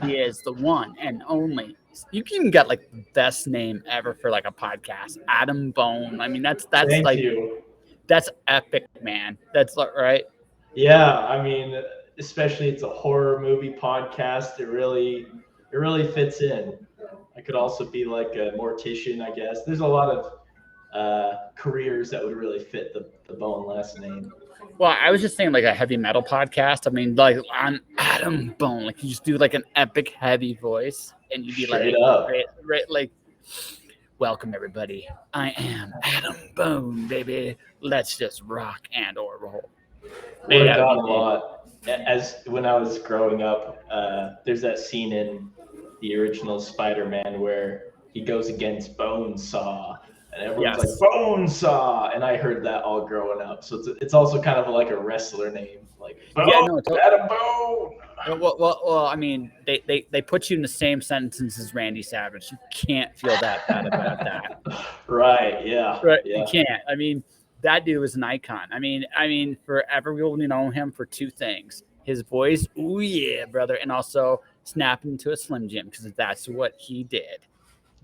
He is the one and only. You can get like the best name ever for like a podcast, Adam Bone. I mean, that's Thank like you. that's epic, man. That's like right. Yeah, I mean, especially it's a horror movie podcast. It really fits in. I could also be like a mortician, I guess. There's a lot of careers that would really fit the Bone last name. Well, I was just saying like a heavy metal podcast. I mean, like on Adam Bone, like you just do like an epic heavy voice, and you'd be Straight like, up. right, like, welcome everybody. I am Adam Bone, baby. Let's just rock and or roll. Would Hey, have that would be gotten a me. lot. As when I was growing up, there's that scene in the original Spider-Man where he goes against Bonesaw, and everyone's like Yes. Bonesaw, and I heard that all growing up. So it's also kind of like a wrestler name, like Yeah. Bone, No. Adam Bone. Well. I mean, they put you in the same sentence as Randy Savage. You can't feel that bad about that. Right? Yeah. Right. You Yeah. can't. I mean, that dude was an icon. I mean, forever we'll know him for two things: his voice, ooh yeah, brother, and also snapping into a Slim Jim because that's what he did.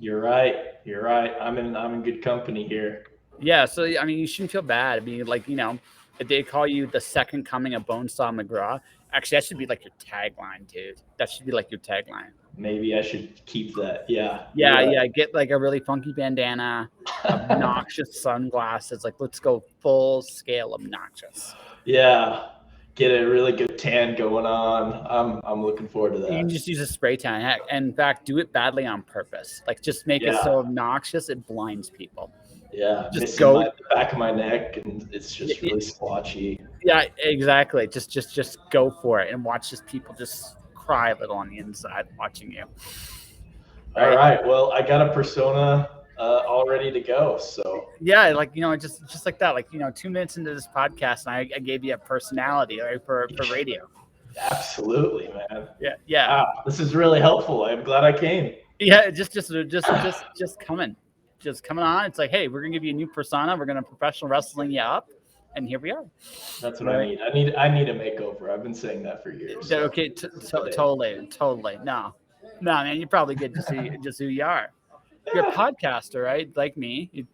You're right. You're right. I'm in good company here. Yeah. So I mean, you shouldn't feel bad. I mean, like if they call you the second coming of Bonesaw McGraw, actually, that should be like your tagline, dude. That should be like your tagline. Maybe I should keep that. Yeah. You're Yeah, right. yeah. Get like a really funky bandana, obnoxious sunglasses. Like, let's go full scale obnoxious. Yeah, get a really good tan going on. I'm looking forward to You can that. just use a spray tan. Heck, in fact, do it badly on purpose. Like, just make it Yeah, so obnoxious it blinds people. yeah, Just missing go. my the back of my neck, and it's just really splotchy. Yeah, exactly. Just go for it and watch just people just cry a little on the inside watching you. All Right? right, well, I got a persona all ready to go. So Yeah, like just like that. Like 2 minutes into this podcast, and I gave you a personality, right, for radio. absolutely, man. Yeah, yeah. Wow, this is really helpful. I'm glad I came. Yeah, just coming on. It's like, hey, we're gonna give you a new persona. We're gonna professional wrestling you up, and here we are. That's what I Right? need. I need a makeover. I've been saying that for years. So Okay, it's the day. totally. No, man, you're probably good just who you are. You're a podcaster, right? Like me.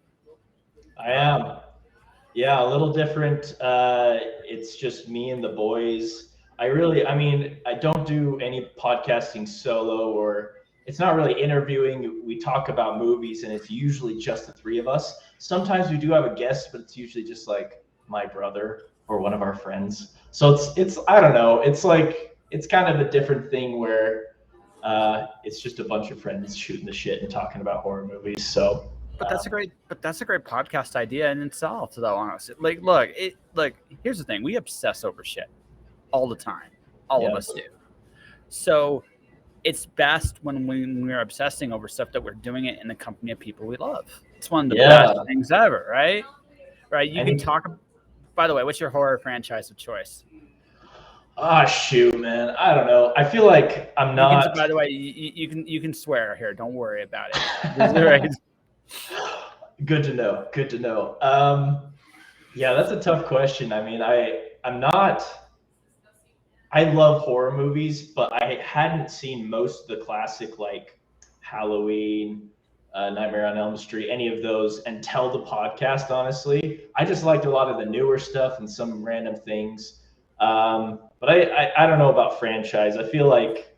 I am. Yeah, a little different. It's just me and the boys. I mean, I don't do any podcasting solo, or it's not really interviewing. We talk about movies, and it's usually just the three of us. Sometimes we do have a guest, but it's usually just like my brother or one of our friends. So it's I don't know. It's like it's kind of a different thing where it's just a bunch of friends shooting the shit and talking about horror movies. So But that's a great podcast idea in itself, though. Honestly, like, look. Here's the thing: we obsess over shit all the time. All of yeah, us do. So it's best when we're obsessing over stuff that we're doing it in the company of people we love. It's one of the best yeah. things ever, right? Right? You can Any talk. By the way, what's your horror franchise of choice? Ah, shoot, man. I don't know. I feel like I'm You can. not. By the way, you can swear here. Don't worry about it. This is right. Good to know. Good to know. Yeah, that's a tough question. I mean, I'm not. I love horror movies, but I hadn't seen most of the classic like Halloween, Nightmare on Elm Street, any of those until the podcast. Honestly, I just liked a lot of the newer stuff and some random things. But I don't know about franchise. I feel like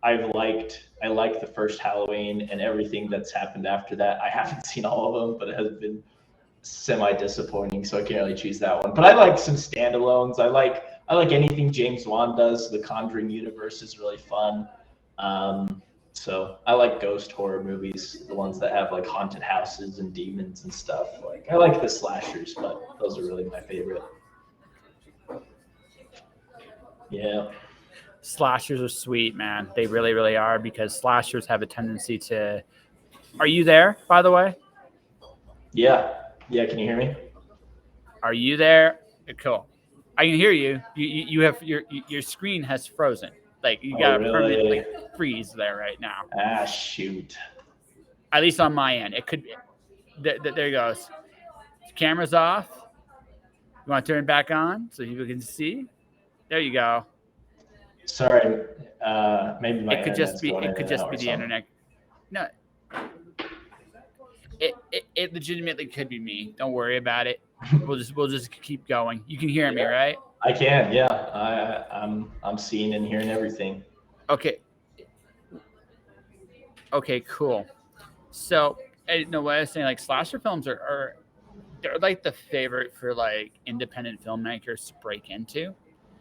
I like the first Halloween and everything that's happened after that. I haven't seen all of them, but it has been semi disappointing, so I can't really choose that one. But I like some standalones. I like anything James Wan does. The Conjuring universe is really fun. So I like ghost horror movies, the ones that have like haunted houses and demons and stuff. Like I like the slashers, but those are really my favorite. Yeah. Slashers are sweet, man. They really, really are because slashers have a tendency to. Are you there? By the way, Yeah. Yeah, can you hear me? are you there? Cool. I can hear you. You have your screen has frozen. Like you Oh, got a permanent really? like freeze there right now. Ah, shoot. At least on my end, it could be. There it goes. Camera's off. You want to turn it back on so people can see? There you go. Sorry, maybe my It could just internet's be going in it could and out just or be the something. internet. No, it legitimately could be me. Don't worry about it. We'll just keep going. You can hear me, Yeah, right? I can. Yeah, I'm seeing and hearing everything. Okay. Okay. Cool. So, no, what I was saying, like slasher films are they're like the favorite for like independent filmmakers to break into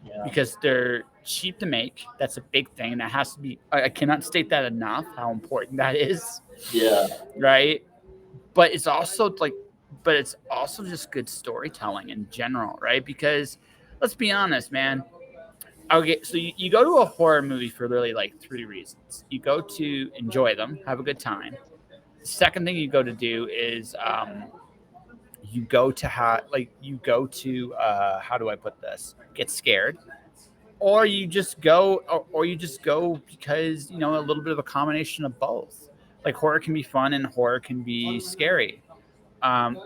Yeah, because they're cheap to make. That's a big thing, and that has to be. I cannot state that enough how important that is, yeah, right? But it's also like, but it's also just good storytelling in general, right? Because let's be honest, man. Okay, so you go to a horror movie for really like three reasons. You go to enjoy them, have a good time. The second thing you go to do is you go to how do I put this? Get scared, or you just go, or you just go because a little bit of a combination of both. Like horror can be fun and horror can be scary.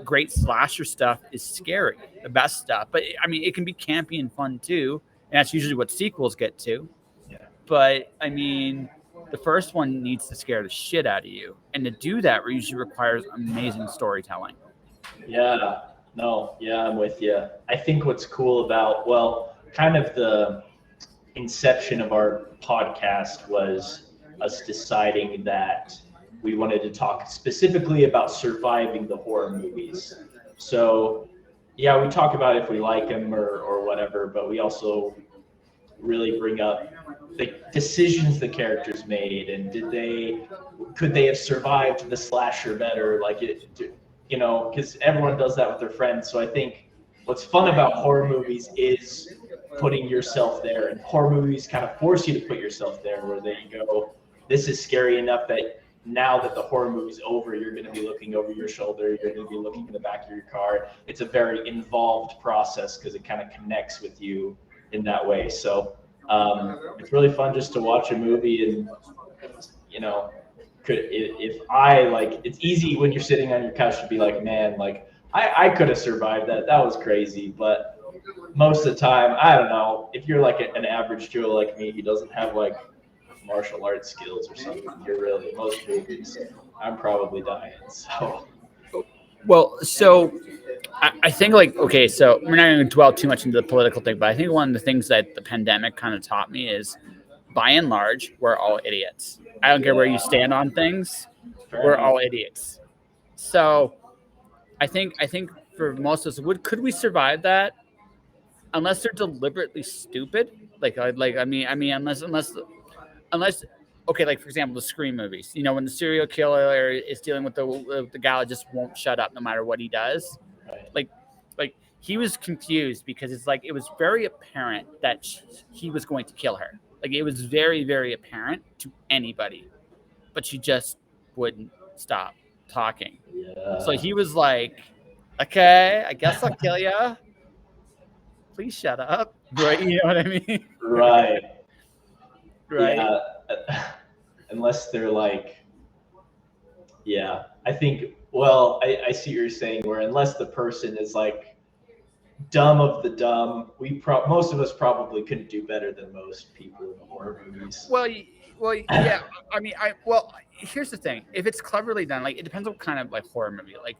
Great slasher stuff is scary, the best stuff, but I mean it can be campy and fun too, and that's usually what sequels get to. yeah, But I mean, the first one needs to scare the shit out of you, and to do that usually requires amazing storytelling. yeah. No, yeah, I'm with you. I think what's cool about, well, kind of the inception of our podcast was us deciding that we wanted to talk specifically about surviving the horror movies. So, yeah, we talk about if we like them or whatever, but we also really bring up the decisions the characters made and could they have survived the slasher better, like because everyone does that with their friends. So I think what's fun about horror movies is putting yourself there, and horror movies kind of force you to put yourself there where they go, this is scary enough that now that the horror movie's over, you're going to be looking over your shoulder, you're going to be looking in the back of your car. It's a very involved process because it kind of connects with you in that way. So it's really fun just to watch a movie and you know if I like, it's easy when you're sitting on your couch to be like, man, like I could have survived that. That was crazy. But most of the time, I don't know, if you're like an average Joe like me, he doesn't have like martial arts skills or something, you're really, most movies, I'm probably dying. So Well, so I think like okay, so we're not going to dwell too much into the political thing, but I think one of the things that the pandemic kind of taught me is, by and large, we're all idiots. I don't care where you yeah, stand on things, fair we're enough. all idiots. So I think for most of us, could we survive that? Unless they're deliberately stupid. I mean, unless okay, like for example, the Scream movies. When the serial killer is dealing with the guy that just won't shut up no matter what he does. Right. Like, like he was confused because it's like it was very apparent that he was going to kill her. Like it was very very apparent to anybody, but she just wouldn't stop talking. So Yeah. he was like, "Okay, I guess I'll kill you. Please shut up." Right? You know what I mean? Right. Right? Yeah. Unless they're like, yeah, I think, well, I see what you're saying, where unless the person is like dumb of the dumb, most of us probably couldn't do better than most people in the horror movies. Well, yeah. I mean, here's the thing: if it's cleverly done, like it depends on what kind of like horror movie. Like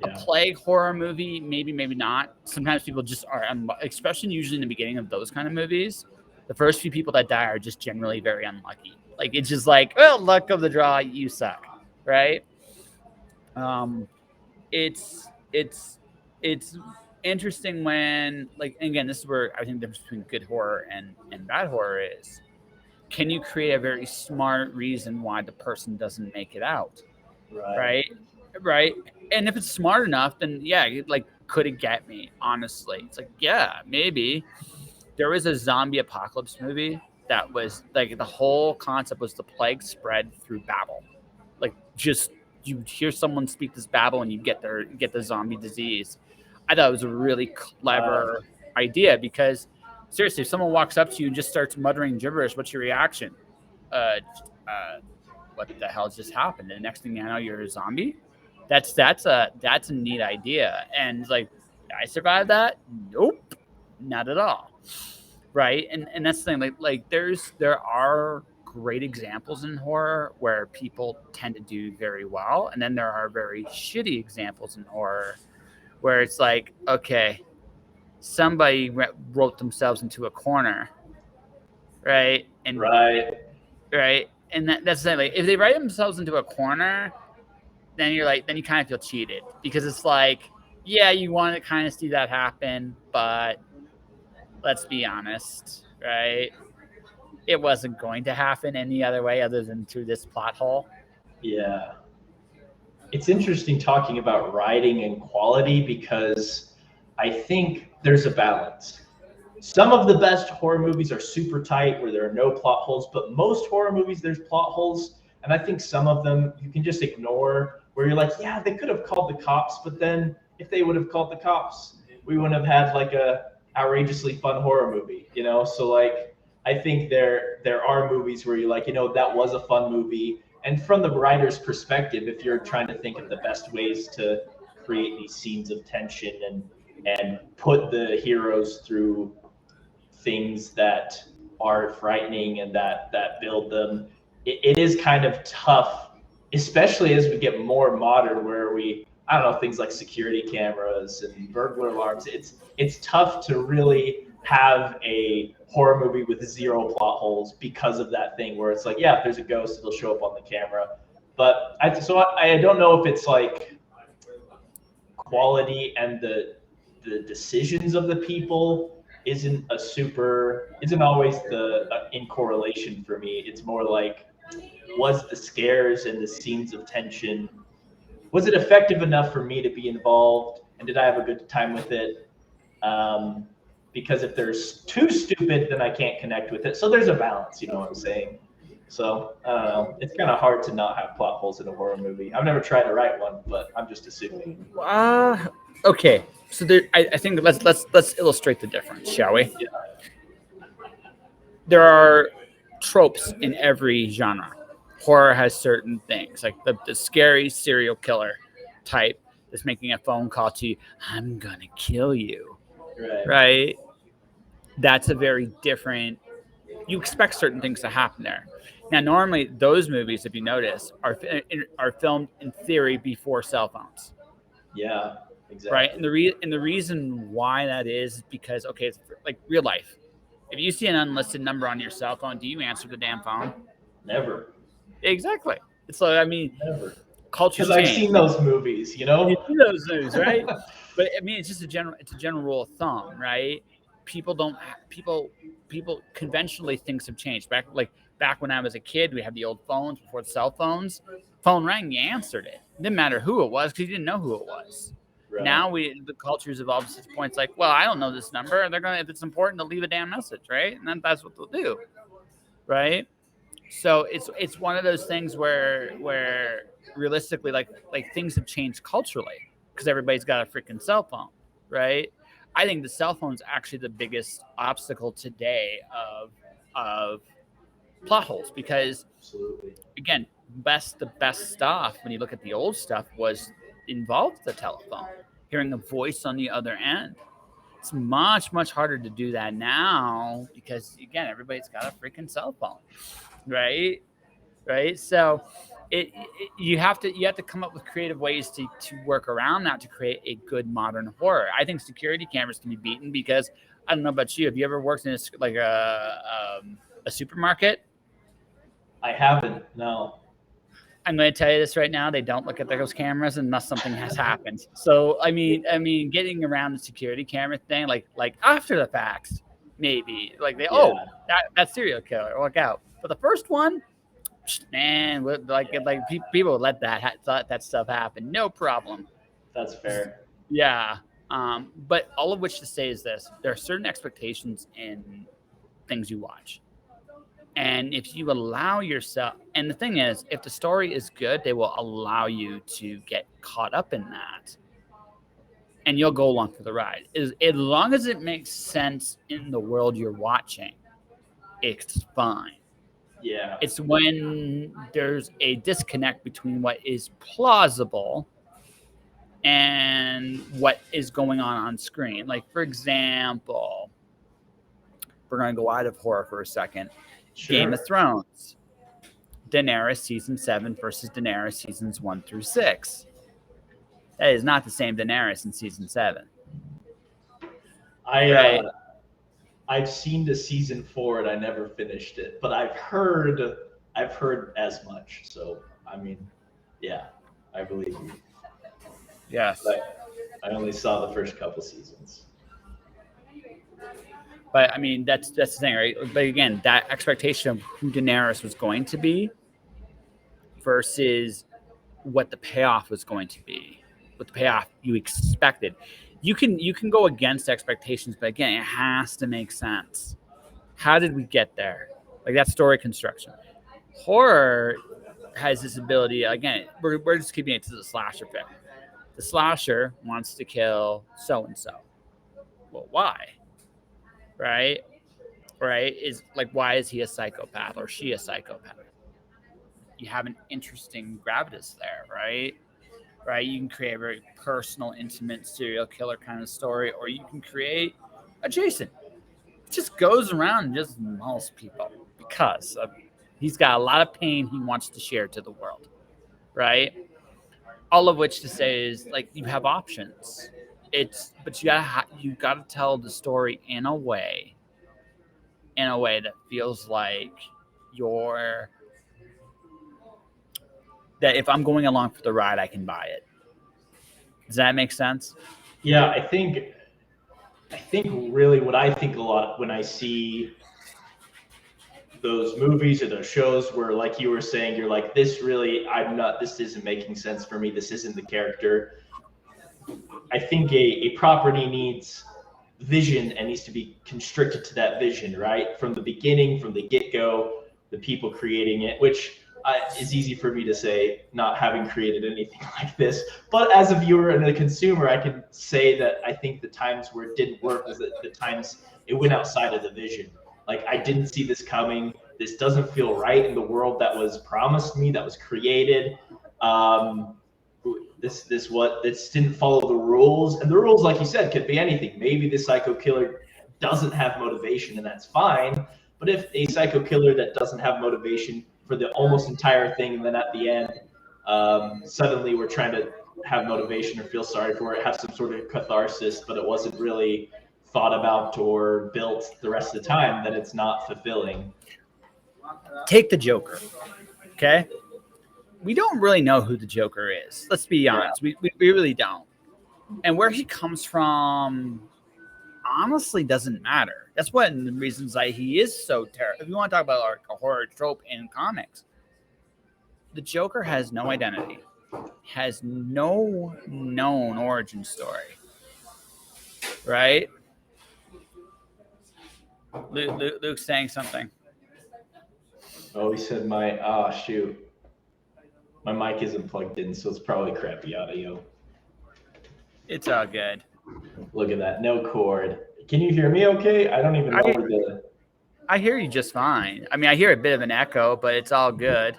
a Yeah. plague horror movie, maybe not. Sometimes people just are, especially usually in the beginning of those kind of movies. The first few people that die are just generally very unlucky. Like it's just like, well, luck of the draw, you suck, right? Um, it's it's interesting when like again, this is where I think the difference between good horror and bad horror is, can you create a very smart reason why the person doesn't make it out, Right. right? Right. And if it's smart enough, then yeah, like could it get me? Honestly, it's like yeah, maybe. There was a zombie apocalypse movie that was like the whole concept was the plague spread through babble. Like just you hear someone speak this babble and you get the zombie disease. I thought it was a really Wow. clever idea because seriously, if someone walks up to you and just starts muttering gibberish, what's your reaction? Uh, uh, what the hell just happened? And the next thing you know, you're a zombie. That's a neat idea. And like, I survived that? Nope, not at all. right? And that's the thing. Like there are great examples in horror where people tend to do very well, and then there are very shitty examples in horror where it's like, okay, somebody wrote themselves into a corner, right? And Right. right, and that's the thing. Like, if they write themselves into a corner, then you're like, then you kind of feel cheated because it's like, yeah, you want to kind of see that happen, but let's be honest, right? It wasn't going to happen any other way other than through this plot hole. Yeah. It's interesting talking about writing and quality because I think there's a balance. Some of the best horror movies are super tight where there are no plot holes, but most horror movies there's plot holes, and I think some of them you can just ignore where you're like, yeah, they could have called the cops, but then if they would have called the cops, we wouldn't have had like a outrageously fun horror movie, you know? So like I think there are movies where you're like, you know, that was a fun movie. And from the writer's perspective, if you're trying to think of the best ways to create these scenes of tension and put the heroes through things that are frightening and that build them, it is kind of tough, especially as we get more modern, where we, I don't know, things like security cameras and burglar alarms. It's tough to really have a horror movie with zero plot holes because of that thing where it's like, yeah, if there's a ghost, it'll show up on the camera. But I don't know if it's like quality and the decisions of the people isn't always the in correlation for me. It's more like, was the scares and the scenes of tension, was it effective enough for me to be involved, and did I have a good time with it? Because if there's too stupid, then I can't connect with it. So there's a balance, you know what I'm saying? So I don't know. It's kind of hard to not have plot holes in a horror movie. I've never tried to write one, but I'm just assuming. Okay. So there, I think let's illustrate the difference, shall we? Yeah. There are tropes in every genre. Horror has certain things, like the scary serial killer type that's making a phone call to you, I'm gonna kill you. Right? That's a very different, you expect certain things to happen there. Now, normally those movies, if you notice, are filmed in theory before cell phones. Yeah, exactly. Right, and the reason why that is because, okay, it's like real life. If you see an unlisted number on your cell phone, do you answer the damn phone? Never. Exactly. It's like, I mean, Never. culture's Because I've changed. seen those movies, you know. You see those movies, right? But I mean, it's just a general rule of thumb, right? People don't people conventionally things have changed. Back when I was a kid, we had the old phones before the cell phones. Phone rang, you answered it. It didn't matter who it was because you didn't know who it was. Right. Now the culture's evolved to such points like, well, I don't know this number. They're gonna, if it's important, to leave a damn message, right? And then that's what they'll do, right? So it's one of those things where realistically, like things have changed culturally because everybody's got a freaking cell phone, right? I think the cell phone's actually the biggest obstacle today of plot holes because, Absolutely. again, the best stuff when you look at the old stuff was involved the telephone, hearing a voice on the other end. It's much harder to do that now because, again, everybody's got a freaking cell phone, right? So you have to come up with creative ways to work around that to create a good modern horror. I think security cameras can be beaten because, I don't know about you, have you ever worked in a supermarket? I haven't. No. I'm going to tell you this right now. They don't look at those cameras unless something has happened. So I mean, getting around the security camera thing, like after the fact, maybe like that serial killer, look out. But the first one, man, people would let that stuff happen, no problem. That's fair. Yeah. But all of which to say is this: there are certain expectations in things you watch. And if you allow yourself, and the thing is, if the story is good, they will allow you to get caught up in that. And you'll go along for the ride. As long as it makes sense in the world you're watching, it's fine. Yeah. It's when there's a disconnect between what is plausible and what is going on screen. Like, for example, we're going to go out of horror for a second. Sure. Game of Thrones. Daenerys season 7 versus Daenerys seasons 1 through 6. That is not the same Daenerys in season 7. Right? I've seen the season 4 and I never finished it, but I've heard as much. So I mean, yeah, I believe you. Yes. But I only saw the first couple seasons. But I mean, that's the thing, right? But again, that expectation of who Daenerys was going to be versus what the payoff was going to be, what the payoff you expected. You can go against expectations, but again, it has to make sense. How did we get there? Like that story construction. Horror has this ability. Again, we're just keeping it to the slasher bit. The slasher wants to kill so and so. Well, why? Right? Is like, why is he a psychopath or she a psychopath? You have an interesting gravitas there, right? You can create a very personal, intimate serial killer kind of story, or you can create a Jason. It just goes around and just mauls people because he's got a lot of pain he wants to share to the world, right? All of which to say is like you have options. But you gotta tell the story in a way that feels like that if I'm going along for the ride, I can buy it. Does that make sense? Yeah, I think really what I think a lot when I see those movies or those shows where, like you were saying, you're like, this isn't making sense for me. This isn't the character. I think a property needs vision and needs to be constricted to that vision, right? From the beginning, from the get-go, the people creating it, which is easy for me to say, not having created anything like this. But as a viewer and a consumer, I can say that I think the times where it didn't work was that the times it went outside of the vision. Like, I didn't see this coming. This doesn't feel right in the world that was promised me, that was created. This didn't follow the rules. And the rules, like you said, could be anything. Maybe the psycho killer doesn't have motivation, and that's fine. But if a psycho killer that doesn't have motivation for the almost entire thing, and then at the end, suddenly we're trying to have motivation or feel sorry for it, have some sort of catharsis, but it wasn't really thought about or built the rest of the time, then it's not fulfilling. Take the Joker, okay? We don't really know who the Joker is. Let's be honest. We really don't. And where he comes from honestly doesn't matter. That's one of the reasons why he is so terrible. If you want to talk about like a horror trope in comics, the Joker has no identity, has no known origin story, right? Luke's saying something. Oh, he said shoot. My mic isn't plugged in, so it's probably crappy audio. It's all good. Look at that. No cord. Can you hear me okay? I don't even know I hear you just fine. I mean, I hear a bit of an echo, but it's all good.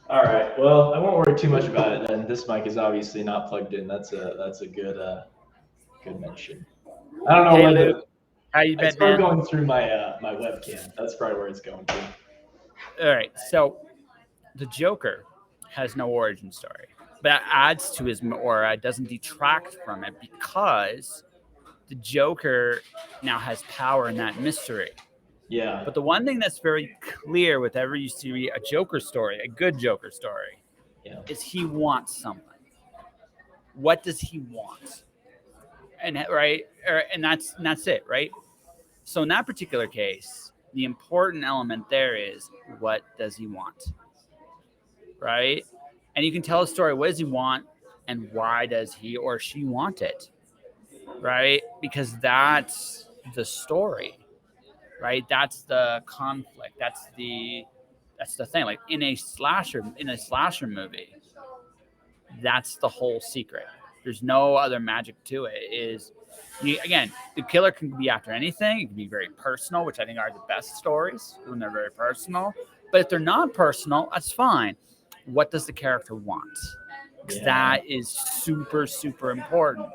All right. Well, I won't worry too much about it then. This mic is obviously not plugged in. That's a good mention. I don't know hey, whether Luke, how you been, it's man? going through my my webcam. That's probably where it's going to. All right. So the Joker has no origin story, but that adds to his aura. It doesn't detract from it because the Joker now has power in that mystery. Yeah. But the one thing that's very clear with every you see a Joker story, a good Joker story, is he wants something. What does he want? And that's it, right? So in that particular case, the important element there is what does he want, right? And you can tell a story. What does he want, and why does he or she want it, right? Because that's the story, right? That's the conflict. That's the thing. Like in a slasher movie, that's the whole secret. There's no other magic to it. Again, the killer can be after anything. It can be very personal, which I think are the best stories when they're very personal. But if they're not personal, that's fine. What does the character want? Because that is super, super important.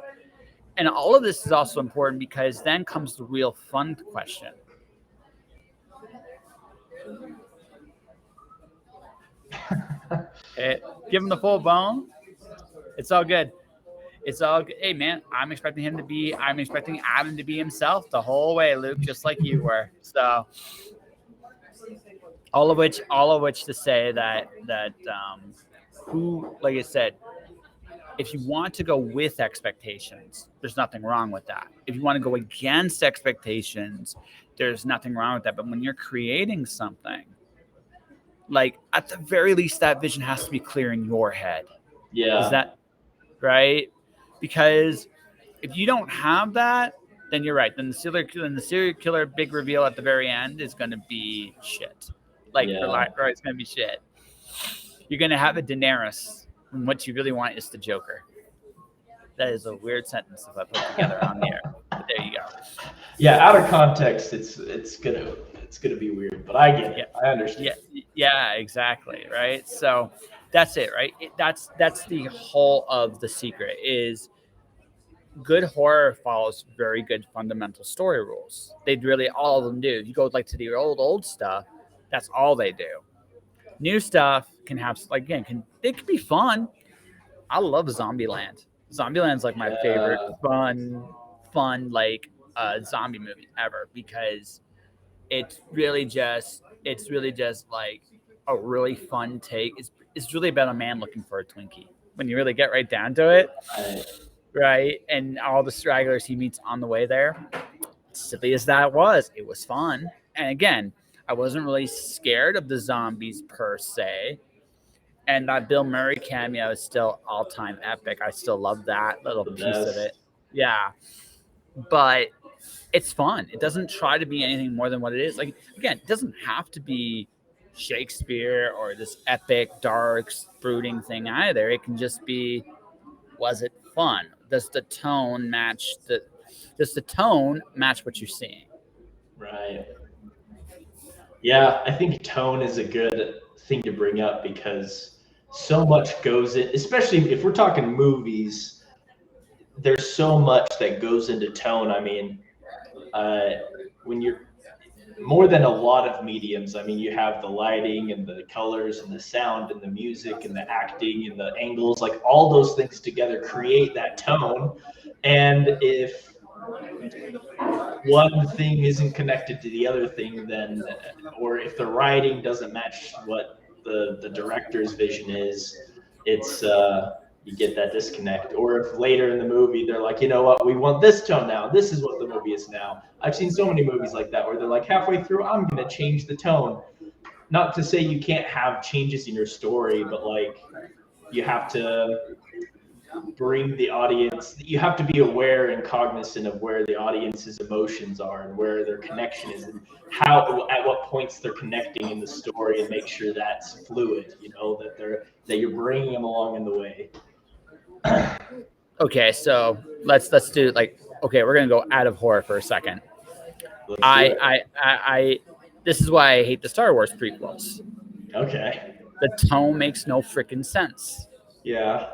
And all of this is also important because then comes the real fun question. Give him the full bone. It's all good. It's all good. Hey man, I'm expecting Adam to be himself the whole way, Luke, just like you were. So all of which to say that who, like I said, if you want to go with expectations, there's nothing wrong with that. If you want to go against expectations, there's nothing wrong with that. But when you're creating something, like at the very least, that vision has to be clear in your head. Yeah. Is that right? Because if you don't have that, then you're right. Then the serial killer big reveal at the very end is going to be shit. Like, Yeah. it's going to be shit. You're going to have a Daenerys, and what you really want is the Joker. That is a weird sentence if I put together on the air. But there you go. Yeah, out of context, it's gonna be weird, but I get it. I understand. Yeah, exactly. Right. So that's it. Right. That's the whole of The Secret. Is good horror follows very good fundamental story rules. They really, all of them do. If you go like to the old stuff, that's all they do. New stuff can have, like, again, it can be fun. I love Zombieland. Zombieland's like my favorite fun like zombie movie ever, because it's really just like a really fun take. It's really about a man looking for a Twinkie when you really get right down to it. Right, and all the stragglers he meets on the way there. Silly as that was, it was fun. And again, I wasn't really scared of the zombies per se. And that Bill Murray cameo is still all-time epic. I still love that little piece of it. Yeah, but it's fun. It doesn't try to be anything more than what it is. Like, again, it doesn't have to be Shakespeare or this epic, dark, brooding thing either. It can just be, was it fun? Does the tone match what you're seeing? Right. Yeah, I think tone is a good thing to bring up, because so much goes in, especially if we're talking movies, there's so much that goes into tone. I mean, when you're more than a lot of mediums, I mean, you have the lighting and the colors and the sound and the music and the acting and the angles, like all those things together create that tone. And if one thing isn't connected to the other thing, then, or if the writing doesn't match what the director's vision is, it's you get that disconnect. Or if later in the movie they're like, you know what, we want this tone now, this is what the movie is now. I've seen so many movies like that where they're like, halfway through, I'm going to change the tone. Not to say you can't have changes in your story, but like, you have to bring the audience, you have to be aware and cognizant of where the audience's emotions are and where their connection is, and how, at what points they're connecting in the story, and make sure that's fluid, you know, that you're bringing them along in the way. Okay, so let's do, like, okay, we're gonna go out of horror for a second. This is why I hate the Star Wars prequels. Okay. The tone makes no freaking sense. Yeah.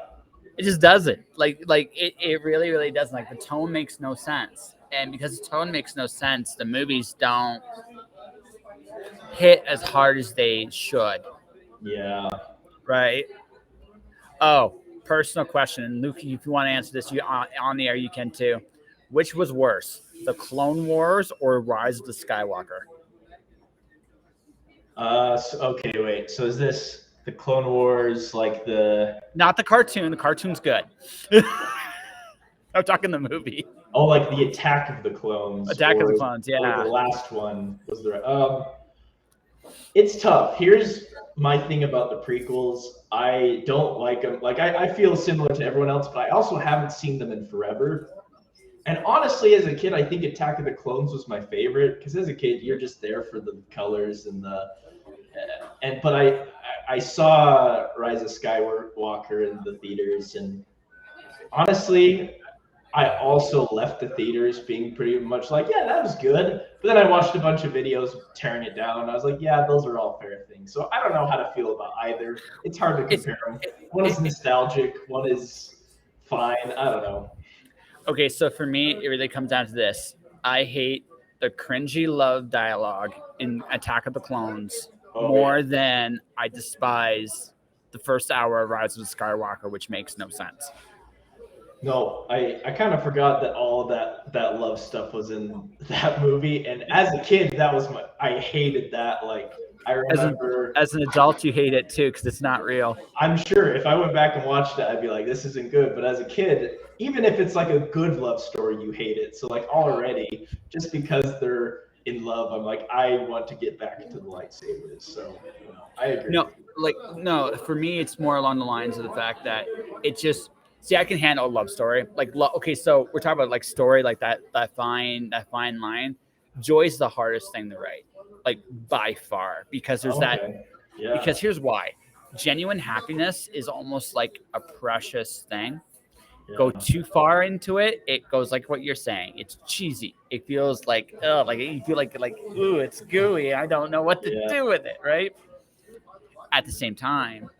It just doesn't. Like it really, really doesn't. Like, the tone makes no sense. And because the tone makes no sense, the movies don't hit as hard as they should. Yeah. Right? Oh, personal question. And Luke, if you want to answer this, you on the air, you can too. Which was worse, the Clone Wars or Rise of the Skywalker? Okay, wait. So is this the Clone Wars, like the... Not the cartoon. The cartoon's good. I'm talking the movie. Oh, like the Attack of the Clones. Attack of the Clones, yeah. Or the last one was the... It's tough. Here's my thing about the prequels. I don't like them. Like, I feel similar to everyone else, but I also haven't seen them in forever. And honestly, as a kid, I think Attack of the Clones was my favorite, because as a kid, you're just there for the colors and the... But I saw Rise of Skywalker in the theaters, and honestly, I also left the theaters being pretty much like, yeah, that was good. But then I watched a bunch of videos tearing it down, and I was like, yeah, those are all fair things. So I don't know how to feel about either. It's hard to compare them. One is nostalgic, one is fine. I don't know. Okay, so for me, it really comes down to this. I hate the cringy love dialogue in Attack of the Clones Oh, more yeah. than I despise the first hour of Rise of Skywalker, which makes no sense. No, I kind of forgot that all that love stuff was in that movie. And as a kid, that was I hated that. Like I As an remember, as an adult, you hate it too because it's not real. I'm sure if I went back and watched it, I'd be like, this isn't good. But as a kid, even if it's like a good love story, you hate it. So like already, just because they're in love, I'm like, I want to get back to the lightsabers. So I agree. No, like no, for me, it's more along the lines of the fact that it just see I can handle a love story. Like okay, so we're talking about like story, like that fine line. Joy's the hardest thing to write, like by far, because there's that. Okay. Yeah. Because here's why: genuine happiness is almost like a precious thing. Go Yeah. too far into it, it goes like what you're saying. It's cheesy. It feels like like you feel like ooh, it's gooey. I don't know what to Yeah. do with it, right? At the same time,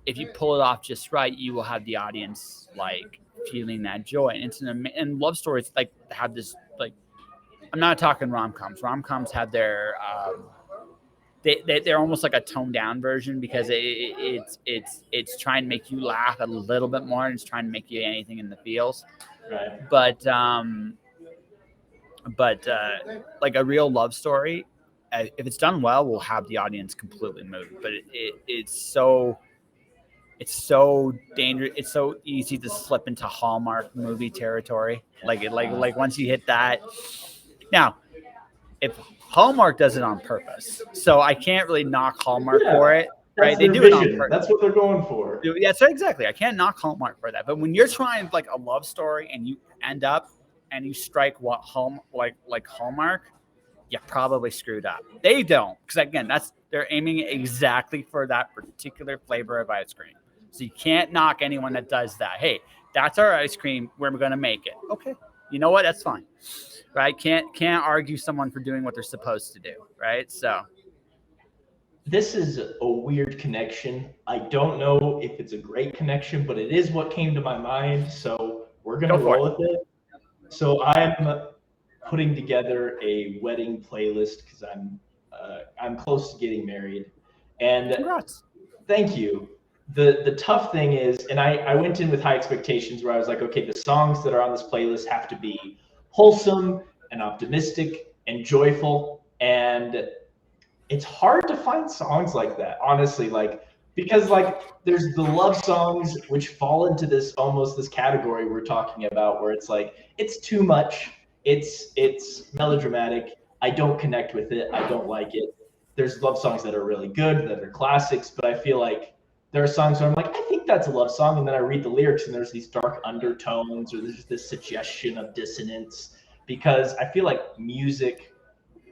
if you pull it off just right, you will have the audience like feeling that joy. And it's and love stories like have this like I'm not talking rom-coms. Rom-coms have their they're almost like a toned down version because it's trying to make you laugh a little bit more and it's trying to make you anything in the feels. Right. But like a real love story, if it's done well, will have the audience completely moved. But it's so dangerous. It's so easy to slip into Hallmark movie territory. Like once you hit that, now if Hallmark does it on purpose, so I can't really knock Hallmark for it. Right? They do it on purpose. That's what they're going for. Yeah, so exactly. I can't knock Hallmark for that. But when you're trying like a love story and you end up and you strike what like Hallmark, you probably screwed up. They don't, because again, they're aiming exactly for that particular flavor of ice cream. So you can't knock anyone that does that. Hey, that's our ice cream. We're going to make it. Okay, you know what? That's fine, right? Can't argue someone for doing what they're supposed to do, right? So this is a weird connection. I don't know if it's a great connection, but it is what came to my mind. So we're going to roll with it. So I'm putting together a wedding playlist because I'm close to getting married. And congrats. Thank you. The tough thing is, and I went in with high expectations where I was like, okay, the songs that are on this playlist have to be wholesome and optimistic and joyful. And it's hard to find songs like that, honestly, like because like there's the love songs which fall into this almost this category we're talking about where it's like it's too much, it's melodramatic, I don't connect with it, I don't like it. There's love songs that are really good, that are classics, but I feel like there are songs where I'm like, I think that's a love song, and then I read the lyrics and there's these dark undertones or there's this suggestion of dissonance, because I feel like music,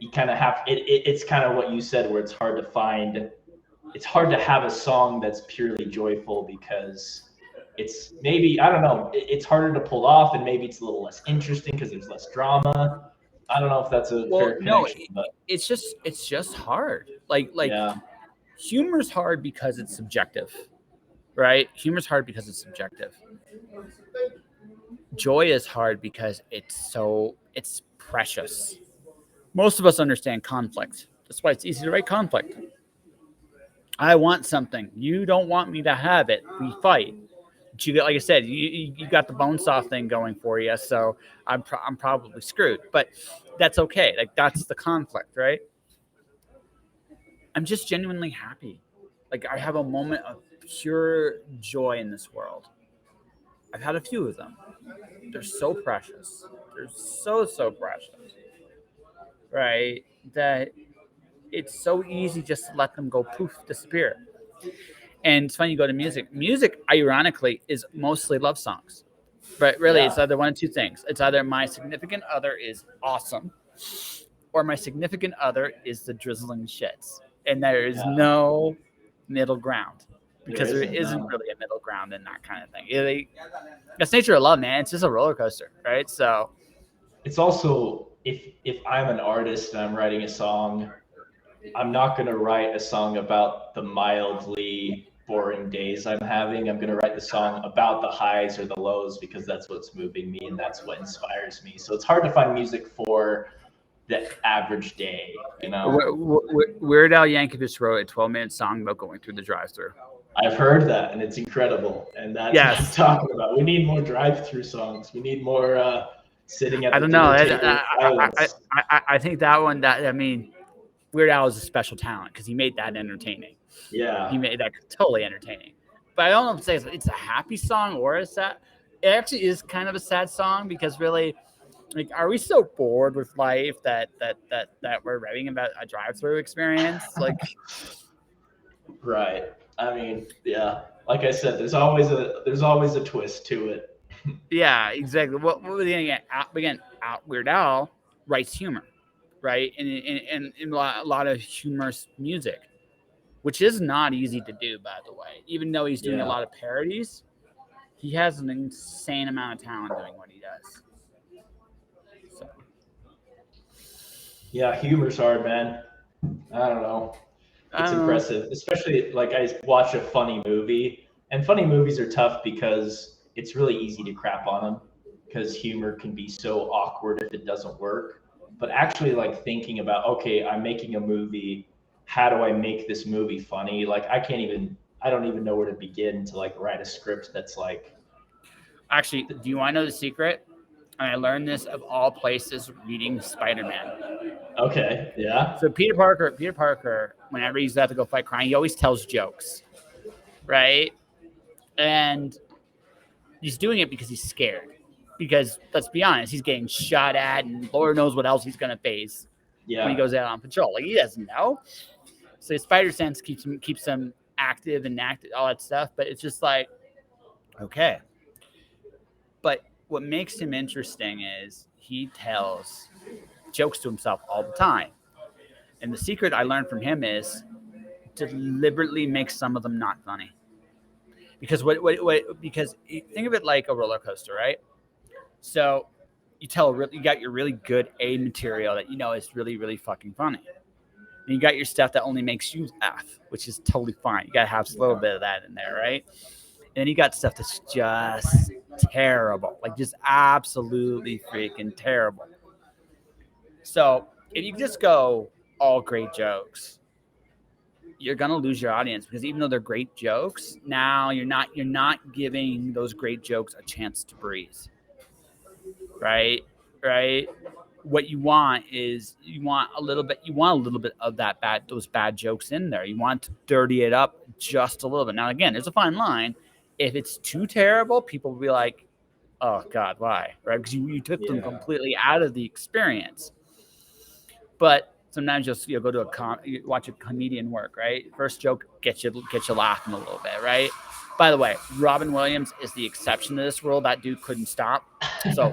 you kind of have it's kind of what you said where it's hard to have a song that's purely joyful because it's maybe, I don't know, it's harder to pull off and maybe it's a little less interesting because there's less drama. I don't know if that's a fair connection, but it's just hard. Like yeah. Humor's hard because it's subjective, right? Humor's hard because it's subjective. Joy is hard because it's precious. Most of us understand conflict. That's why it's easy to write conflict. I want something. You don't want me to have it. We fight. But you get, like I said, you got the bone saw thing going for you, so I'm probably screwed. But that's okay. Like that's the conflict, right? I'm just genuinely happy. Like I have a moment of pure joy in this world. I've had a few of them. They're so precious. They're so precious. Right? That it's so easy just to let them go poof, disappear. And it's funny, you go to music. Music, ironically, is mostly love songs. But really, It's either one of two things. It's either my significant other is awesome, or my significant other is the drizzling shits. And there is no middle ground. Because there isn't really a middle ground in that kind of thing. That's nature of love, man. It's just a roller coaster, right? So it's also if I'm an artist and I'm writing a song, I'm not going to write a song about the mildly boring days I'm having. I'm going to write the song about the highs or the lows because that's what's moving me and that's what inspires me. So it's hard to find music for the average day, you know. Weird Al Yankovic wrote a 12-minute song about going through the drive-through. I've heard that, and it's incredible. And that's what I'm Yes. talking about. We need more drive-through songs. We need more sitting at I the don't know. dinner table in silence. I think that one. Weird Al is a special talent because he made that entertaining. Yeah. He made that totally entertaining. But I don't know if to say it's a happy song or a sad. It actually is kind of a sad song because really, like, are we so bored with life that we're raving about a drive-through experience? Like, Right. I mean, yeah. Like I said, there's always a twist to it. yeah, exactly. What again? Weird Al writes humor, right? And a lot of humorous music, which is not easy to do, by the way. Even though he's doing a Yeah. lot of parodies, he has an insane amount of talent doing what he does. So, Yeah, humor's hard, man. I don't know. It's impressive, especially like I watch a funny movie, and funny movies are tough because it's really easy to crap on them because humor can be so awkward if it doesn't work. But actually, like thinking about, okay, I'm making a movie. How do I make this movie funny? Like I don't even know where to begin to like write a script that's like. actually, do you want to know the secret? And I learned this of all places reading Spider-Man. Okay, yeah, So Peter Parker, whenever he's about to go fight crime, he always tells jokes, right? And he's doing it because he's scared. Because let's be honest, he's getting shot at, and Lord knows what else he's gonna face when he yeah, goes out on patrol. Like he doesn't know. So his spider sense keeps him active, all that stuff. But it's just like, okay. But what makes him interesting is he tells jokes to himself all the time. And the secret I learned from him is deliberately make some of them not funny. Because because think of it like a roller coaster, right? So you got your really good A material that you know is really, really fucking funny. And you got your stuff that only makes you laugh, which is totally fine. You got to have a little bit of that in there, right? And then you got stuff that's just terrible, like just absolutely freaking terrible. So if you just go all great jokes, you're gonna lose your audience because even though they're great jokes, now you're not giving those great jokes a chance to breathe. Right? Right? What you want a little bit of those bad jokes in there. You want to dirty it up just a little bit. Now again, there's a fine line. If it's too terrible, people will be like, oh God, why? Right? Because you took them yeah, completely out of the experience. But sometimes you'll go to you watch a comedian work, right? First joke gets you laughing a little bit, right? By the way, Robin Williams is the exception to this rule. That dude couldn't stop. So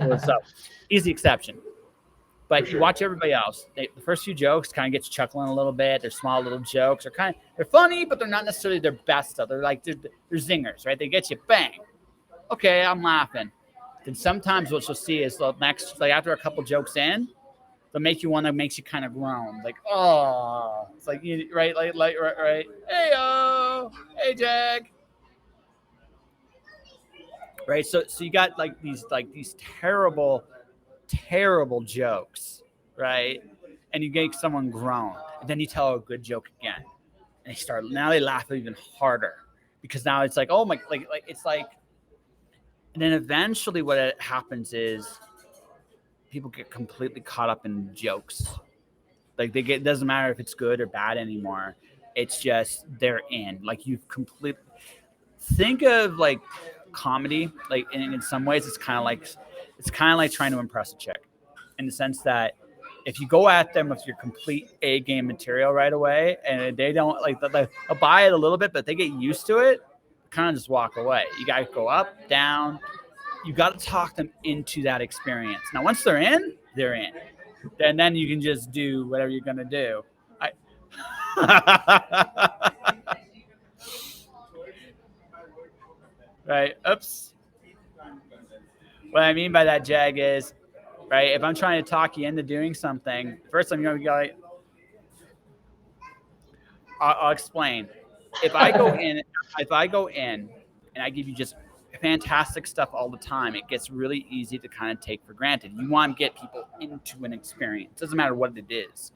he's the exception. But you watch everybody else. The first few jokes kind of get you chuckling a little bit. They're small little jokes. They're funny, but they're not necessarily their best stuff. They're zingers, right? They get you bang. Okay, I'm laughing. Then sometimes what you'll see is the next, like after a couple jokes in, they'll make you makes you kind of groan, like oh, it's like right, right. Hey Jag, right? So you got these terrible jokes, right? And you make someone groan, and then you tell a good joke again, and they laugh even harder because now it's like, oh my, like it's like, and then eventually what happens is people get completely caught up in jokes. Like it doesn't matter if it's good or bad anymore. It's just they're in. Like you've completely think of like comedy. Like in some ways, it's kind of like trying to impress a chick, in the sense that if you go at them with your complete A game material right away, and they don't they'll buy it a little bit, but they get used to it, kind of just walk away. You got to go up, down. You got to talk them into that experience. Now, once they're in, they're in. And then you can just do whatever you're gonna do. Right. Oops. What I mean by that, Jag, is right. If I'm trying to talk you into doing something, first I'm gonna go. I'll explain. If I go in and I give you just fantastic stuff all the time, it gets really easy to kind of take for granted. You want to get people into an experience. Doesn't matter what it is.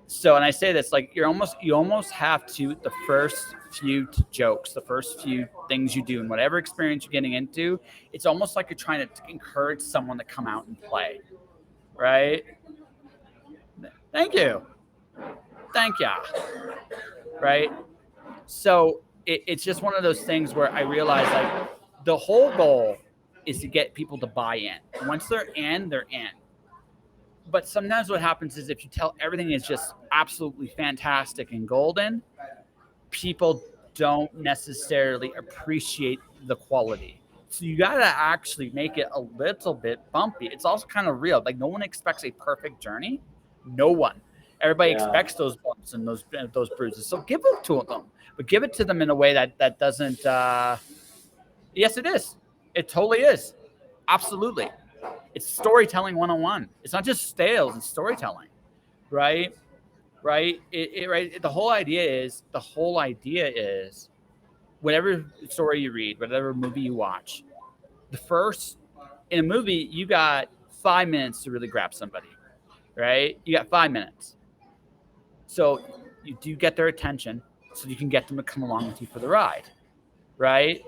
So, and I say this, like you almost have to, the first few jokes, the first few things you do and whatever experience you're getting into, it's almost like you're trying to encourage someone to come out and play, right? Thank you. Right? So it's just one of those things where I realize like the whole goal is to get people to buy in. And once they're in, they're in. But sometimes what happens is if you tell everything is just absolutely fantastic and golden, people don't necessarily appreciate the quality. So you got to actually make it a little bit bumpy. It's also kind of real. Like no one expects a perfect journey. No one. Everybody expects those bumps and those bruises. So give it to them, but give it to them in a way that doesn't. Yes, it is. It totally is. Absolutely. It's storytelling 101. It's not just sales, it's storytelling, right? Right. The whole idea is whatever story you read, whatever movie you watch, in a movie, you got 5 minutes to really grab somebody, right? You got 5 minutes. So you do get their attention so you can get them to come along with you for the ride, right?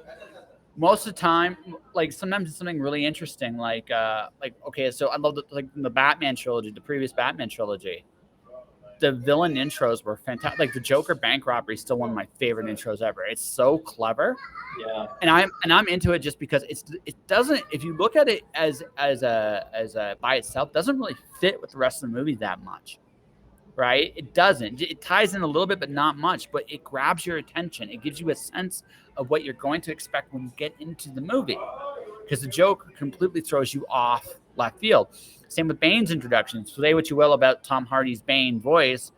Most of the time, like sometimes it's something really interesting, like okay, so I love the Batman trilogy, the previous Batman trilogy. The villain intros were fantastic. Like the Joker bank robbery is still one of my favorite intros ever. It's so clever. Yeah. And I'm into it just because it doesn't, if you look at it as a by itself, doesn't really fit with the rest of the movie that much. Right? It doesn't. It ties in a little bit, but not much. But it grabs your attention. It gives you a sense of what you're going to expect when you get into the movie. Because the Joker completely throws you off left field. Same with Bane's introduction. Say what you will about Tom Hardy's Bane voice.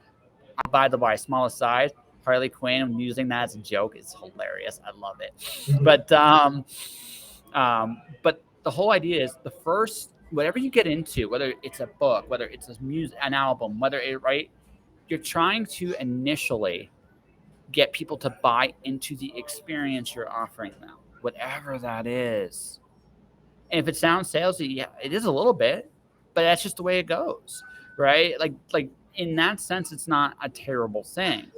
By the by, small aside, Harley Quinn using that as a joke is hilarious. I love it. But the whole idea is the first, whatever you get into, whether it's a book, whether it's an album, you're trying to initially get people to buy into the experience you're offering them, whatever that is. And if it sounds salesy, yeah, it is a little bit, but that's just the way it goes, right? Like in that sense, it's not a terrible thing.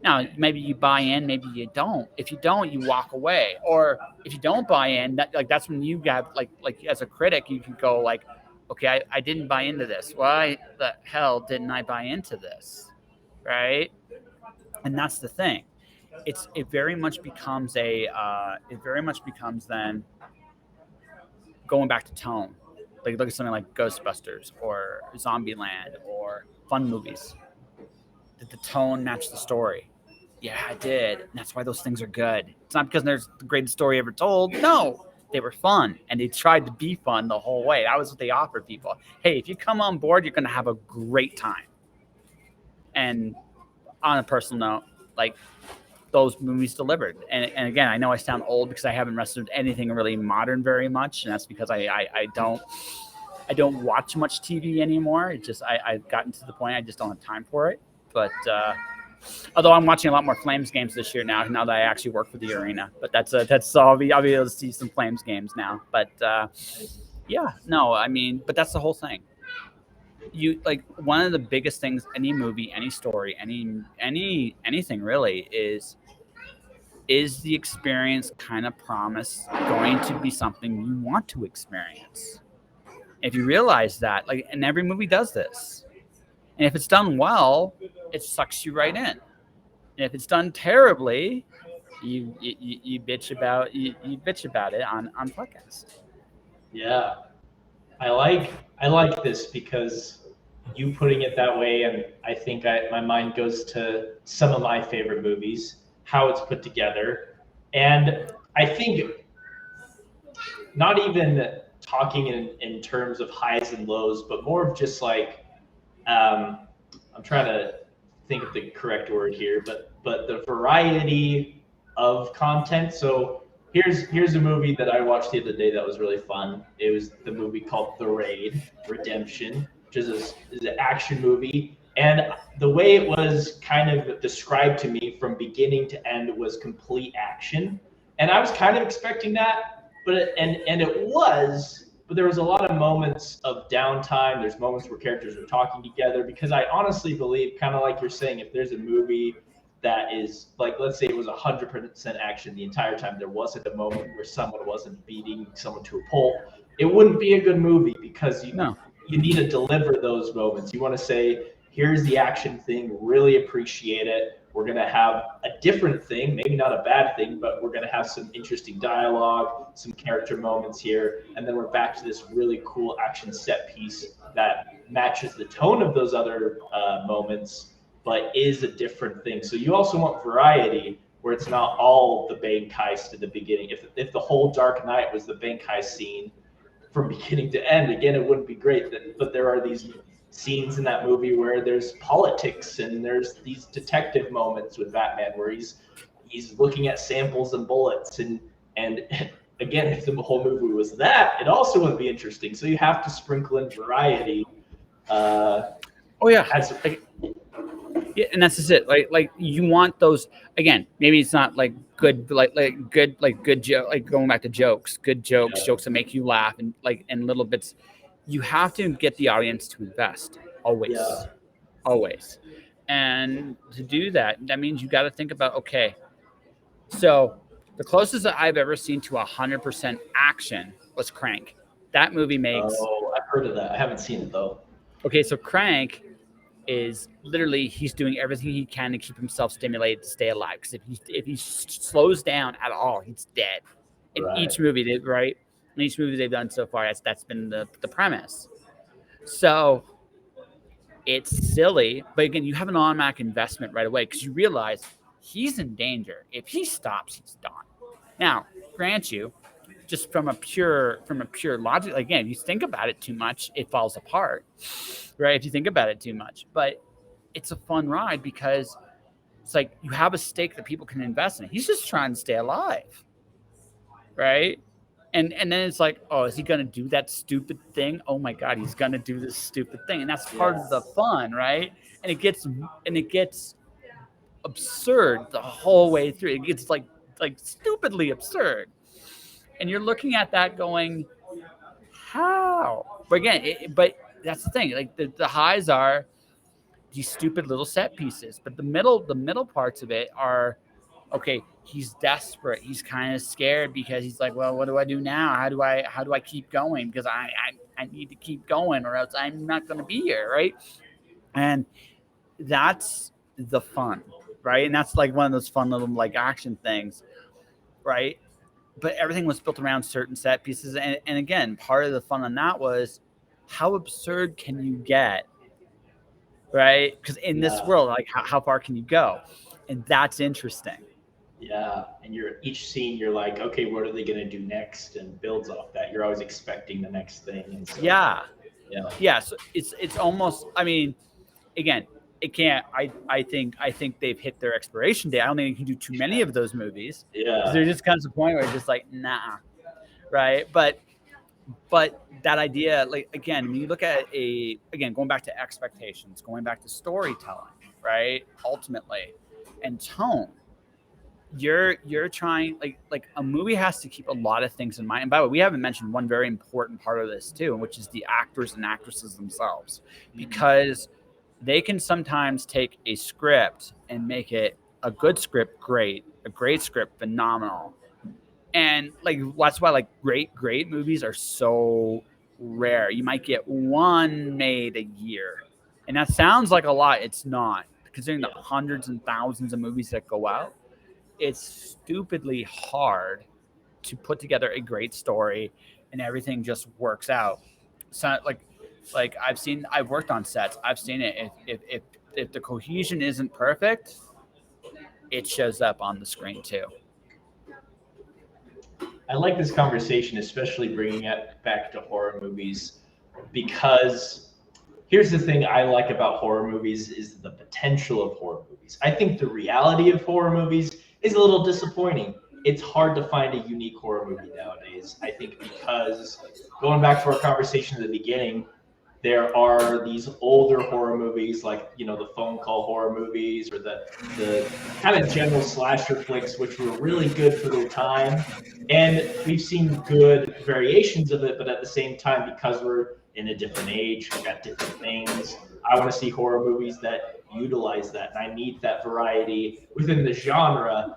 Now, maybe you buy in, maybe you don't. If you don't, you walk away. Or if you don't buy in, that's when you got like as a critic, you can go like, okay, I didn't buy into this. Why the hell didn't I buy into this, right? And that's the thing. It very much becomes then going back to tone. Like look at something like Ghostbusters or Zombieland or fun movies. Did the tone match the story? Yeah, it did. And that's why those things are good. It's not because there's the greatest story ever told. No, they were fun, and they tried to be fun the whole way. That was what they offered people. Hey, if you come on board, you're going to have a great time. And on a personal note, like those movies delivered. And again, I know I sound old because I haven't wrestled anything really modern very much, and that's because I don't watch much TV anymore. It's just I've gotten to the point I just don't have time for it. But although I'm watching a lot more Flames games this year now that I actually work for the arena. But that's I'll be able to see some Flames games now. But yeah, no, I mean, but that's the whole thing. You like one of the biggest things any movie, any story, anything really is the experience kind of promise going to be something you want to experience? If you realize that, like, and every movie does this. And if it's done well, it sucks you right in. And if it's done terribly, you bitch about it on podcast. Yeah, I like this because you putting it that way, and I think my mind goes to some of my favorite movies, how it's put together, and I think not even talking in terms of highs and lows, but more of just like I'm trying to think of the correct word here, but the variety of content. So here's a movie that I watched the other day that was really fun. It was the movie called The Raid Redemption, which is an action movie. And the way it was kind of described to me from beginning to end was complete action. And I was kind of expecting that, but there was a lot of moments of downtime. There's moments where characters are talking together, because I honestly believe, kind of like you're saying, if there's a movie that is like, let's say it was 100% action the entire time, there wasn't a moment where someone wasn't beating someone to a pulp, it wouldn't be a good movie, because No. you need to deliver those moments. You want to say, here's the action thing, really appreciate it. We're going to have a different thing, maybe not a bad thing, but we're going to have some interesting dialogue, some character moments here, and then we're back to this really cool action set piece that matches the tone of those other moments, but is a different thing. So you also want variety, where it's not all the bank heist at the beginning. If the whole Dark Knight was the bank heist scene from beginning to end, again, it wouldn't be great. But there are these scenes in that movie where there's politics, and there's these detective moments with Batman where he's looking at samples and bullets, and again, if the whole movie was that, it also wouldn't be interesting. So you have to sprinkle in variety. Oh yeah. Yeah, and that's just it. Like you want those, again. Maybe it's not like good, good joke. Like going back to jokes, good jokes, Yeah. jokes that make you laugh, and little bits. You have to get the audience to invest always, Yeah. always, and to do that, that means you got to think about, okay. So the closest that I've ever seen to 100% action was Crank. That movie makes Oh, I've heard of that. I haven't seen it though. okay. So Crank is literally, he's doing everything he can to keep himself stimulated to stay alive. Because if he slows down at all, he's dead. In Right. each movie, right? In each movie they've done so far, that's been the premise. So it's silly, but again, you have an automatic investment right away, because you realize he's in danger. If he stops, he's done. Now, grant you, just from a pure logic, again, if you think about it too much, it falls apart, right? If you think about it too much, but it's a fun ride, because it's like you have a stake that people can invest in. He's just trying to stay alive, right? And then it's like, oh, is he gonna do that stupid thing? Oh my God, he's gonna do this stupid thing, and that's part of the fun, right? And it gets absurd the whole way through. It gets like stupidly absurd, and you're looking at that going, how? But again, but that's the thing. Like the highs are these stupid little set pieces, but the middle parts of it are, okay, he's desperate. He's kind of scared, because he's like, well, what do I do now? How do I keep going? Because I need to keep going, or else I'm not going to be here, right? And that's the fun, right? And that's like one of those fun little like action things, right? But everything was built around certain set pieces, and again, part of the fun on that was, how absurd can you get, right? Because in this world, like how far can you go? And that's interesting. Yeah, and each scene you're like, okay, what are they gonna do next, and builds off that. You're always expecting the next thing, and so, Yeah. yeah. So it's almost, I mean, again, it can't. I think they've hit their expiration date. I don't think you can do too many of those movies. Yeah. There just comes a point where it's just like, nah, right? But that idea, like, again, when you look at going back to expectations, going back to storytelling, right? Ultimately, and tone. You're trying, like a movie has to keep a lot of things in mind. And by the way, we haven't mentioned one very important part of this too, which is the actors and actresses themselves, because they can sometimes take a script and make it a good script great, a great script phenomenal. And like that's why like great movies are so rare. You might get one made a year, and that sounds like a lot. It's not, considering the hundreds and thousands of movies that go out. It's stupidly hard to put together a great story and everything just works out. So like I've worked on sets. I've seen it. If the cohesion isn't perfect, it shows up on the screen too. I like this conversation, especially bringing it back to horror movies, because here's the thing I like about horror movies is the potential of horror movies. I think the reality of horror movies is a little disappointing. It's hard to find a unique horror movie nowadays. I think because, going back to our conversation at the beginning, there are these older horror movies like, you know, the phone call horror movies, or the kind of general slasher flicks, which were really good for their time. And we've seen good variations of it, but at the same time, because we're in a different age, we got different things. I want to see horror movies that utilize that, and I need that variety within the genre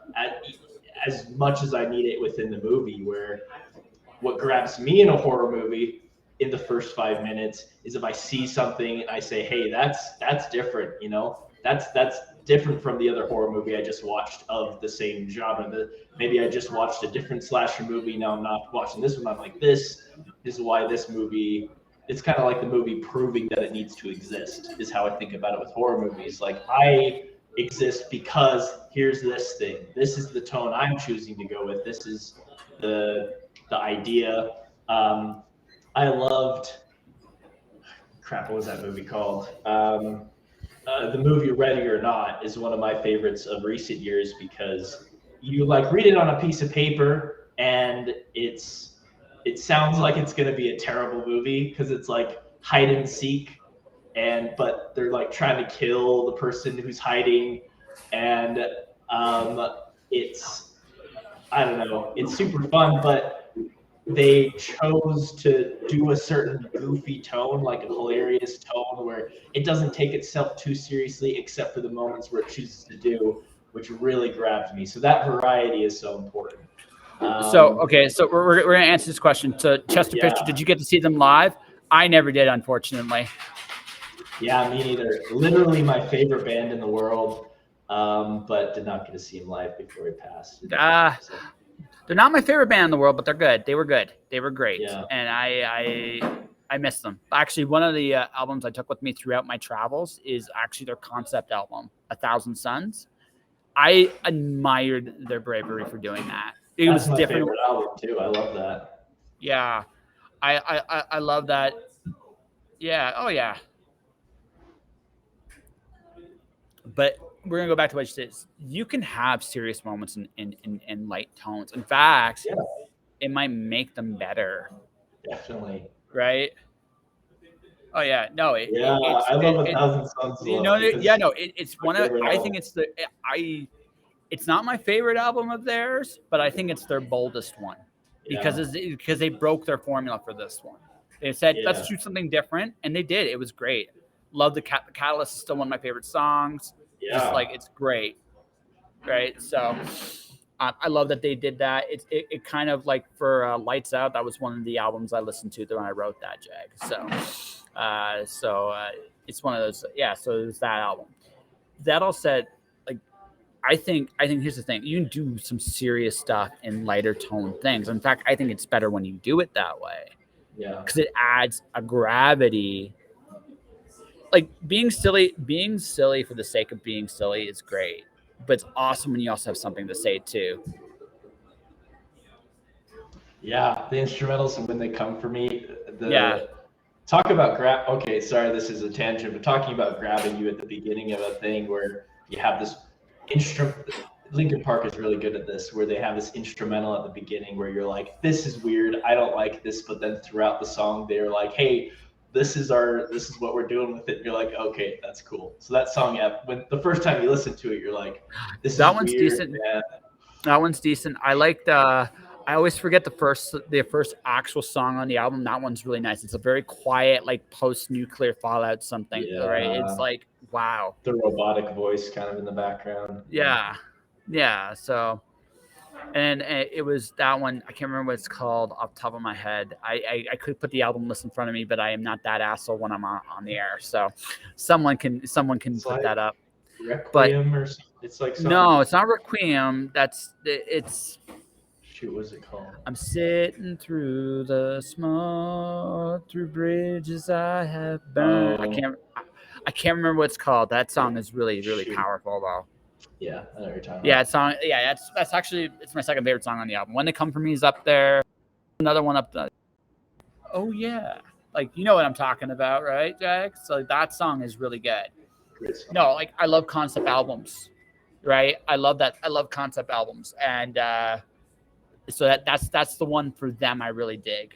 as much as I need it within the movie. Where what grabs me in a horror movie in the first 5 minutes is if I see something and I say, "Hey, that's different," you know, that's different from the other horror movie I just watched of the same genre. Maybe I just watched a different slasher movie. Now I'm not watching this one. I'm like, this is why this movie. It's kind of like the movie proving that it needs to exist. Is how I think about it with horror movies. Like, I exist because here's this thing. This is the tone I'm choosing to go with. This is the idea. I loved, crap, what was that movie called? The movie Ready or Not is one of my favorites of recent years, because you like read it on a piece of paper and it sounds like it's going to be a terrible movie, because it's like hide and seek, but they're like trying to kill the person who's hiding, and it's, I don't know, it's super fun, but they chose to do a certain goofy tone, like a hilarious tone, where it doesn't take itself too seriously, except for the moments where it chooses to do, which really grabbed me. So that variety is so important. So we're gonna answer this question. So Chester Yeah. Picture, did you get to see them live? I never did, unfortunately. Yeah, me neither. Literally my favorite band in the world, but did not get to see him live before he passed. So, They're not my favorite band in the world, but they're good. They were good. They were great, yeah. and I miss them. Actually, one of the albums I took with me throughout my travels is actually their concept album, A Thousand Suns. I admired their bravery for doing that. It That's was my different. favorite album too. I love that. Yeah, I love that. Yeah. Oh yeah. But we're gonna go back to what you said. You can have serious moments in light tones. In fact, Yeah. it might make them better. Definitely. Right. Oh yeah, no, Yeah, I love A Thousand Suns. you know, yeah, no, it's my one of. favorite I album. think it's not my favorite album of theirs, but I think it's their boldest one, because they broke their formula for this one. They said, let's do something different, and they did. It was great. Love the Catalyst is still one of my favorite songs. Yeah. Just like, it's great, right? So I love that they did that. It kind of like for Lights Out, that was one of the albums I listened to when I wrote that, Jag. So it's one of those. Yeah. So it was that album. That all said, like, I think here's the thing: you can do some serious stuff in lighter tone things. In fact, I think it's better when you do it that way. Yeah. Because it adds a gravity. Like, being silly for the sake of being silly is great, but it's awesome when you also have something to say too. Yeah, the instrumentals, and when they come for me, Yeah. Talk about grab. Okay, sorry, this is a tangent, but talking about grabbing you at the beginning of a thing where you have this instrument. Linkin Park is really good at this, where they have this instrumental at the beginning where you're like, this is weird, I don't like this, but then throughout the song they're like, hey, this is what we're doing with it. And you're like, okay, that's cool. So that song, yeah, when the first time you listen to it, you're like, that is one's weird, decent. man. That one's decent. I like the. I always forget the first actual song on the album. That one's really nice. It's a very quiet, like post-nuclear fallout something. Yeah. Right? It's like, wow. The robotic voice kind of in the background. Yeah. So, and it was that one. I can't remember what it's called off the top of my head. I could put the album list in front of me, but I am not that asshole when I'm on the air. So, someone can put that up. Requiem or something. It's like something. No, it's not Requiem. It's. Shoot, what's it called? I'm sitting through the smoke, through bridges I have burned. I can't remember what it's called. That song is really, really powerful, though. Yeah, I know what you're talking about. Song. Yeah, that's actually, it's my second favorite song on the album. When They Come For Me is up there. Another one up there. Oh yeah, like, you know what I'm talking about, right, Jack? So that song is really good. Great song. No, like, I love concept albums, right? I love that. I love concept albums, and so that's the one for them I really dig.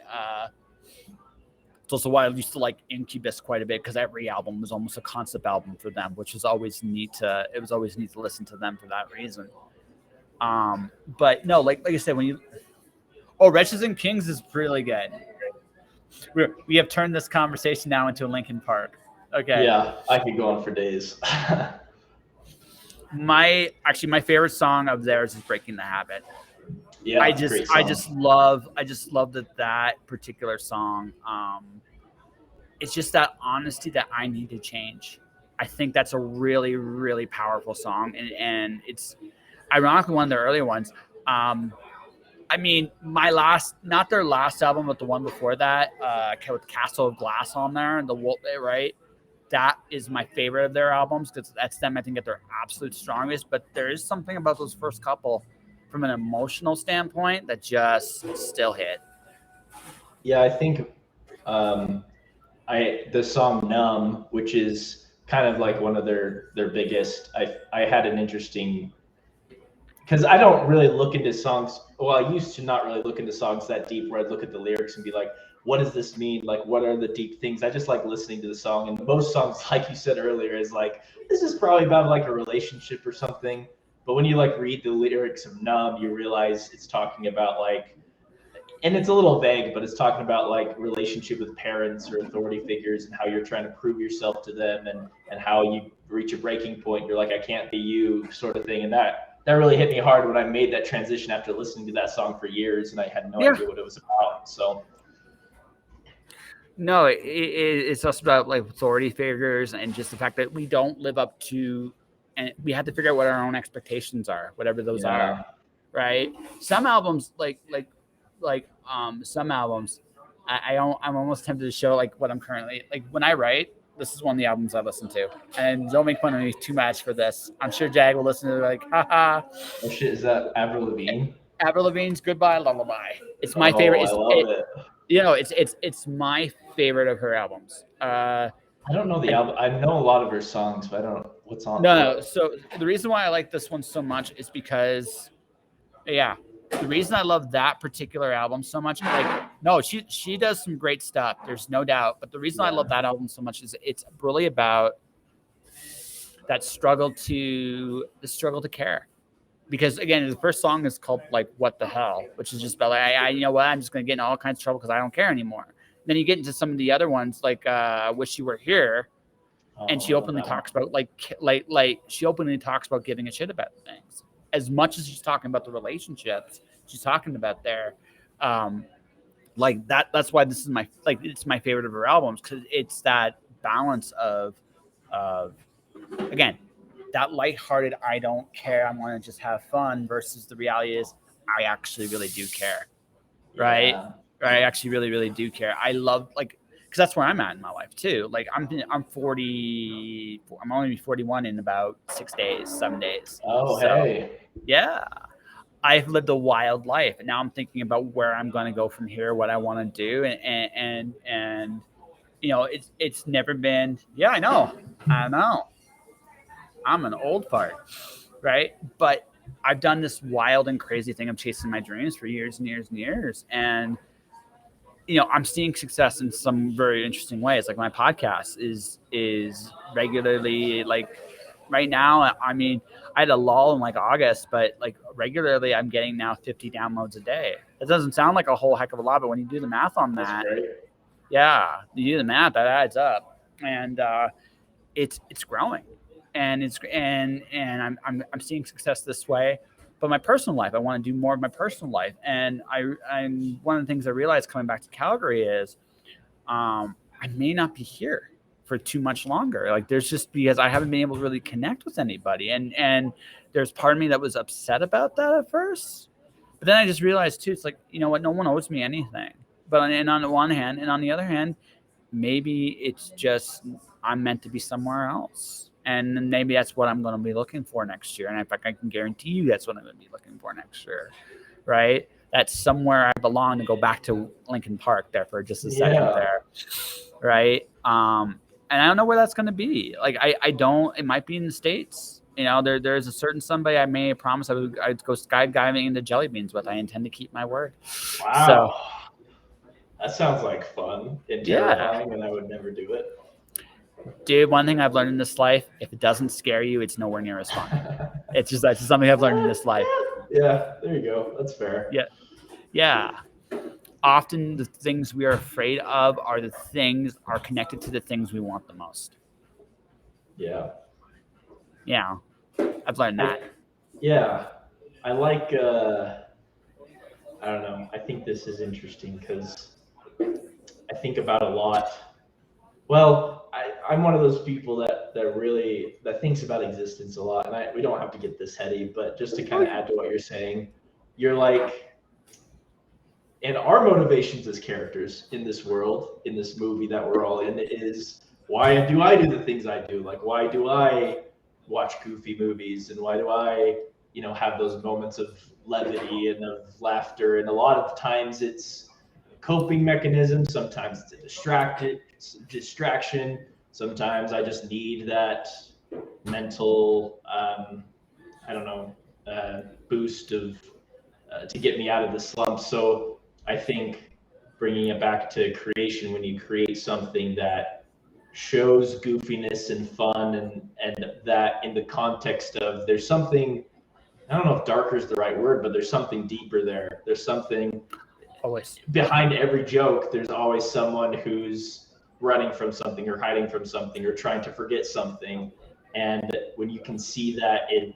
It's also why I used to like Incubus quite a bit, because every album was almost a concept album for them, which was always neat to. It was always neat to listen to them for that reason. But no, like I said, when you Wretches and Kings is really good. We have turned this conversation now into a Linkin Park. Okay. Yeah, I could go on for days. My favorite song of theirs is Breaking the Habit. Yeah, I great just song. love that particular song. It's just that honesty that I need to change. I think that's a really, really powerful song, and it's ironically one of their earlier ones. I mean, not their last album, but the one before that, with Castle of Glass on there, the Wolf, right? That is my favorite of their albums, because that's them, I think, at their absolute strongest. But there is something about those first couple, from an emotional standpoint, that just still hit. Yeah, I think the song "Numb," which is kind of like one of their biggest. I had an interesting, because I don't really look into songs. Well, I used to not really look into songs that deep, where I'd look at the lyrics and be like, what does this mean? Like, what are the deep things? I just like listening to the song. And most songs, like you said earlier, is like, this is probably about like a relationship or something. But when you like read the lyrics of "Numb," you realize it's talking about like, and it's a little vague, but it's talking about like relationship with parents or authority figures, and how you're trying to prove yourself to them, and how you reach a breaking point. You're like, I can't be you, sort of thing. And that really hit me hard when I made that transition after listening to that song for years, and I had no idea what it was about. So no, it's also about like authority figures, and just the fact that we don't live up to, and we have to figure out what our own expectations are, whatever those are, right? Some albums, some albums, I'm almost tempted to show like what I'm currently like when I write. This is one of the albums I listen to, and don't make fun of me too much for this. I'm sure Jag will listen to it like, haha. Oh shit, is that Avril Lavigne? Avril Lavigne's "Goodbye Lullaby." It's my favorite. I love it. It's my favorite of her albums. I don't know the album. I know a lot of her songs, but I don't know what's on. No. So the reason why I like this one so much is because, the reason I love that particular album so much, she does some great stuff. There's no doubt. But the reason I love that album so much is it's really about that struggle to care. Because again, the first song is called like "What the Hell," which is just about like, you know what, I'm just gonna get in all kinds of trouble because I don't care anymore. Then you get into some of the other ones like "Wish You Were Here," and she openly talks about she openly talks about giving a shit about things. As much as she's talking about the relationships, she's talking about their like that. That's why this is it's my favorite of her albums, because it's that balance of again, that lighthearted, I don't care, I want to just have fun, versus the reality is I actually really do care, right? Yeah. I actually really, really do care. I love because that's where I'm at in my life too. Like I'm 40. I'm only 41 in about 7 days. Oh, so, hey. Yeah. I've lived a wild life, and now I'm thinking about where I'm going to go from here, what I want to do, and it's never been. Yeah, I know. I'm an old fart, right? But I've done this wild and crazy thing of chasing my dreams for years and years and years, and I'm seeing success in some very interesting ways. Like my podcast is regularly, like right now, I mean, I had a lull in like August, but like regularly I'm getting now 50 downloads a day. It doesn't sound like a whole heck of a lot, but when you do the math on that, yeah, you do the math, that adds up, and it's growing, and I'm seeing success this way. But my personal life, I want to do more of my personal life. And I'm one of the things I realized coming back to Calgary is I may not be here for too much longer. Like there's just, because I haven't been able to really connect with anybody. And there's part of me that was upset about that at first. But then I just realized too, it's like, you know what, no one owes me anything. But on the one hand, and on the other hand, maybe it's just I'm meant to be somewhere else. And maybe that's what I'm going to be looking for next year. And in fact, I can guarantee you that's what I'm going to be looking for next year, right? That's somewhere I belong, to go back to Linkin Park there for just a second there, right? And I don't know where that's going to be. Like, I don't, it might be in the States. There's a certain somebody I may promise I'd go skydiving into jelly beans with. I intend to keep my word. Wow. That sounds like fun and Yeah. terrifying, and I would never do it. Dude, one thing I've learned in this life, if it doesn't scare you, it's nowhere near as fun. That's just something I've learned in this life. Yeah, there you go. That's fair. Yeah. Yeah. Often the things we are afraid of are connected to the things we want the most. Yeah. Yeah. I've learned that. Yeah. I like I don't know. I think this is interesting because I think about a lot. Well, I'm one of those people that really that thinks about existence a lot, and we don't have to get this heady, but just to kind of add to what you're saying, you're like, and our motivations as characters in this world, in this movie that we're all in, is why do I do the things I do? Like, why do I watch goofy movies, and why do I, have those moments of levity and of laughter? And a lot of times it's coping mechanism. Sometimes it's a distraction. Sometimes I just need that mental, I don't know, boost of to get me out of the slump. So I think bringing it back to creation, when you create something that shows goofiness and fun, and that in the context of there's something, I don't know if darker is the right word, but there's something deeper there. There's something Always. behind every joke. There's always someone who's running from something or hiding from something or trying to forget something. And when you can see that in,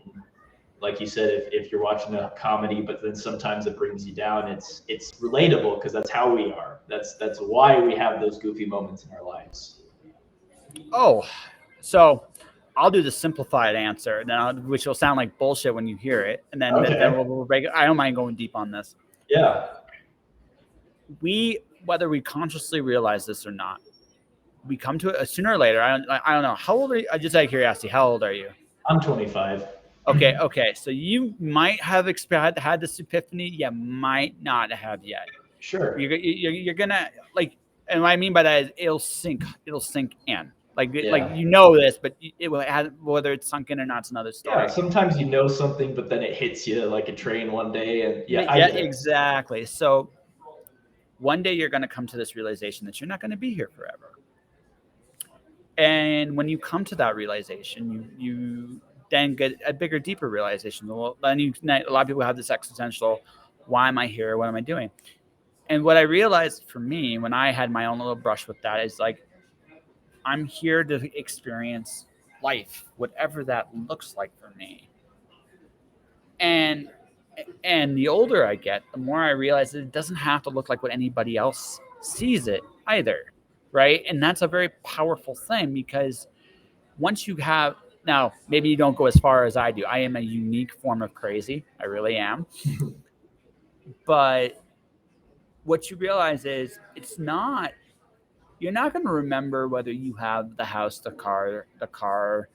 like you said, if you're watching a comedy, but then sometimes it brings you down, it's relatable because that's how we are. That's why we have those goofy moments in our lives. Oh, so I'll do the simplified answer, which will sound like bullshit when you hear it, and then Okay. we'll break it. I don't mind going deep on this. Yeah. Whether we consciously realize this or not, we come to it sooner or later. I don't know. How old are you? Just out of curiosity, how old are you? I'm 25. Okay. So you might have had this epiphany. You might not have yet. Sure. You're gonna like, and what I mean by that is it'll sink in. Like Yeah. this, but it will have, whether it's sunk in or not, it's another story. Yeah, sometimes you know something, but then it hits you like a train one day, and I get it. Exactly. So one day you're going to come to this realization that you're not going to be here forever. And when you come to that realization, you then get a bigger, deeper realization. Well, then a lot of people have this existential, why am I here? What am I doing? And what I realized for me when I had my own little brush with that is like, I'm here to experience life, whatever that looks like for me. And the older I get, the more I realize that it doesn't have to look like what anybody else sees it either, right? And that's a very powerful thing, because once you have, now maybe you don't go as far as I do. I am a unique form of crazy. I really am. But what you realize is you're not going to remember whether you have the house, the car,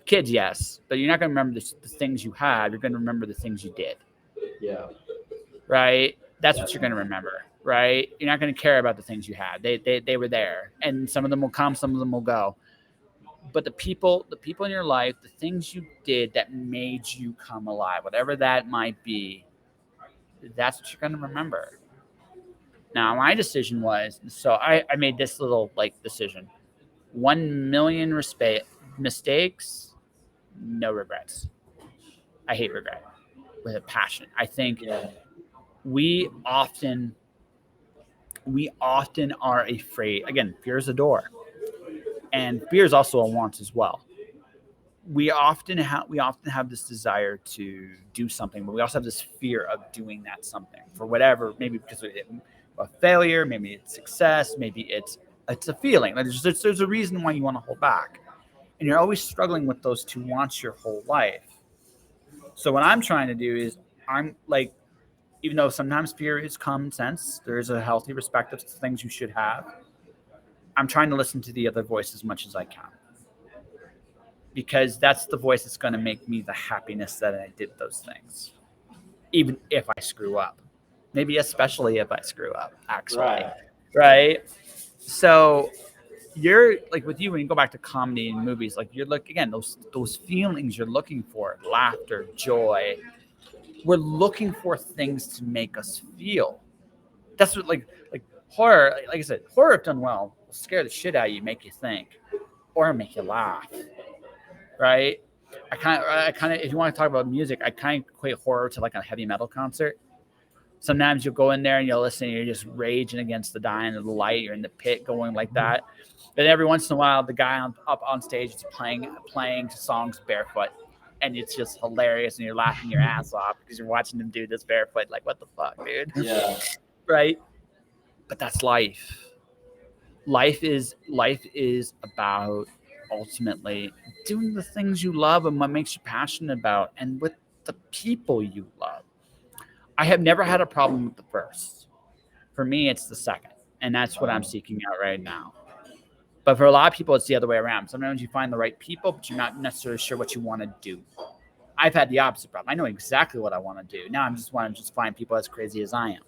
kids, yes, but you're not going to remember the things you had. You're going to remember the things you did. Yeah. Right? That's what you're going to remember, right? You're not going to care about the things you had. They were there, and some of them will come, some of them will go. But the people in your life, the things you did that made you come alive, whatever that might be, that's what you're going to remember. Now, my decision was, so I made this little decision: 1,000,000 mistakes, no regrets. I hate regret with a passion. I think we often are afraid. Again, fear is a door, and fear is also a want as well. We often have this desire to do something, but we also have this fear of doing that something for whatever, maybe because of a failure, maybe it's success, maybe it's a feeling. There's a reason why you want to hold back, and you're always struggling with those two wants your whole life. So what I'm trying to do is, I'm like, even though sometimes fear is common sense, there is a healthy respect of things you should have. I'm trying to listen to the other voice as much as I can, because that's the voice that's going to make me the happiness that I did those things, even if I screw up. Maybe especially if I screw up, actually. Right? So you're like, with you, when you go back to comedy and movies, like, you're like, again, those feelings you're looking for, laughter, joy. We're looking for things to make us feel. That's what, like horror, like I said, horror if done well will scare the shit out of you, make you think, or make you laugh, right? I kind of, if you want to talk about music, I kind of equate horror to like a heavy metal concert. Sometimes you'll go in there and you'll listen, and you're just raging against the dying of the light. You're in the pit going like that. But every once in a while, the guy up on stage is playing songs barefoot, and it's just hilarious, and you're laughing your ass off because you're watching them do this barefoot. Like, what the fuck, dude? Yeah. Right? But that's life. Life is about ultimately doing the things you love and what makes you passionate about, and with the people you love. I have never had a problem with the first. For me, it's the second, and that's what I'm seeking out right now. But for a lot of people, it's the other way around. Sometimes you find the right people, but you're not necessarily sure what you want to do. I've had the opposite problem. I know exactly what I want to do. Now I'm just want to just find people as crazy as I am.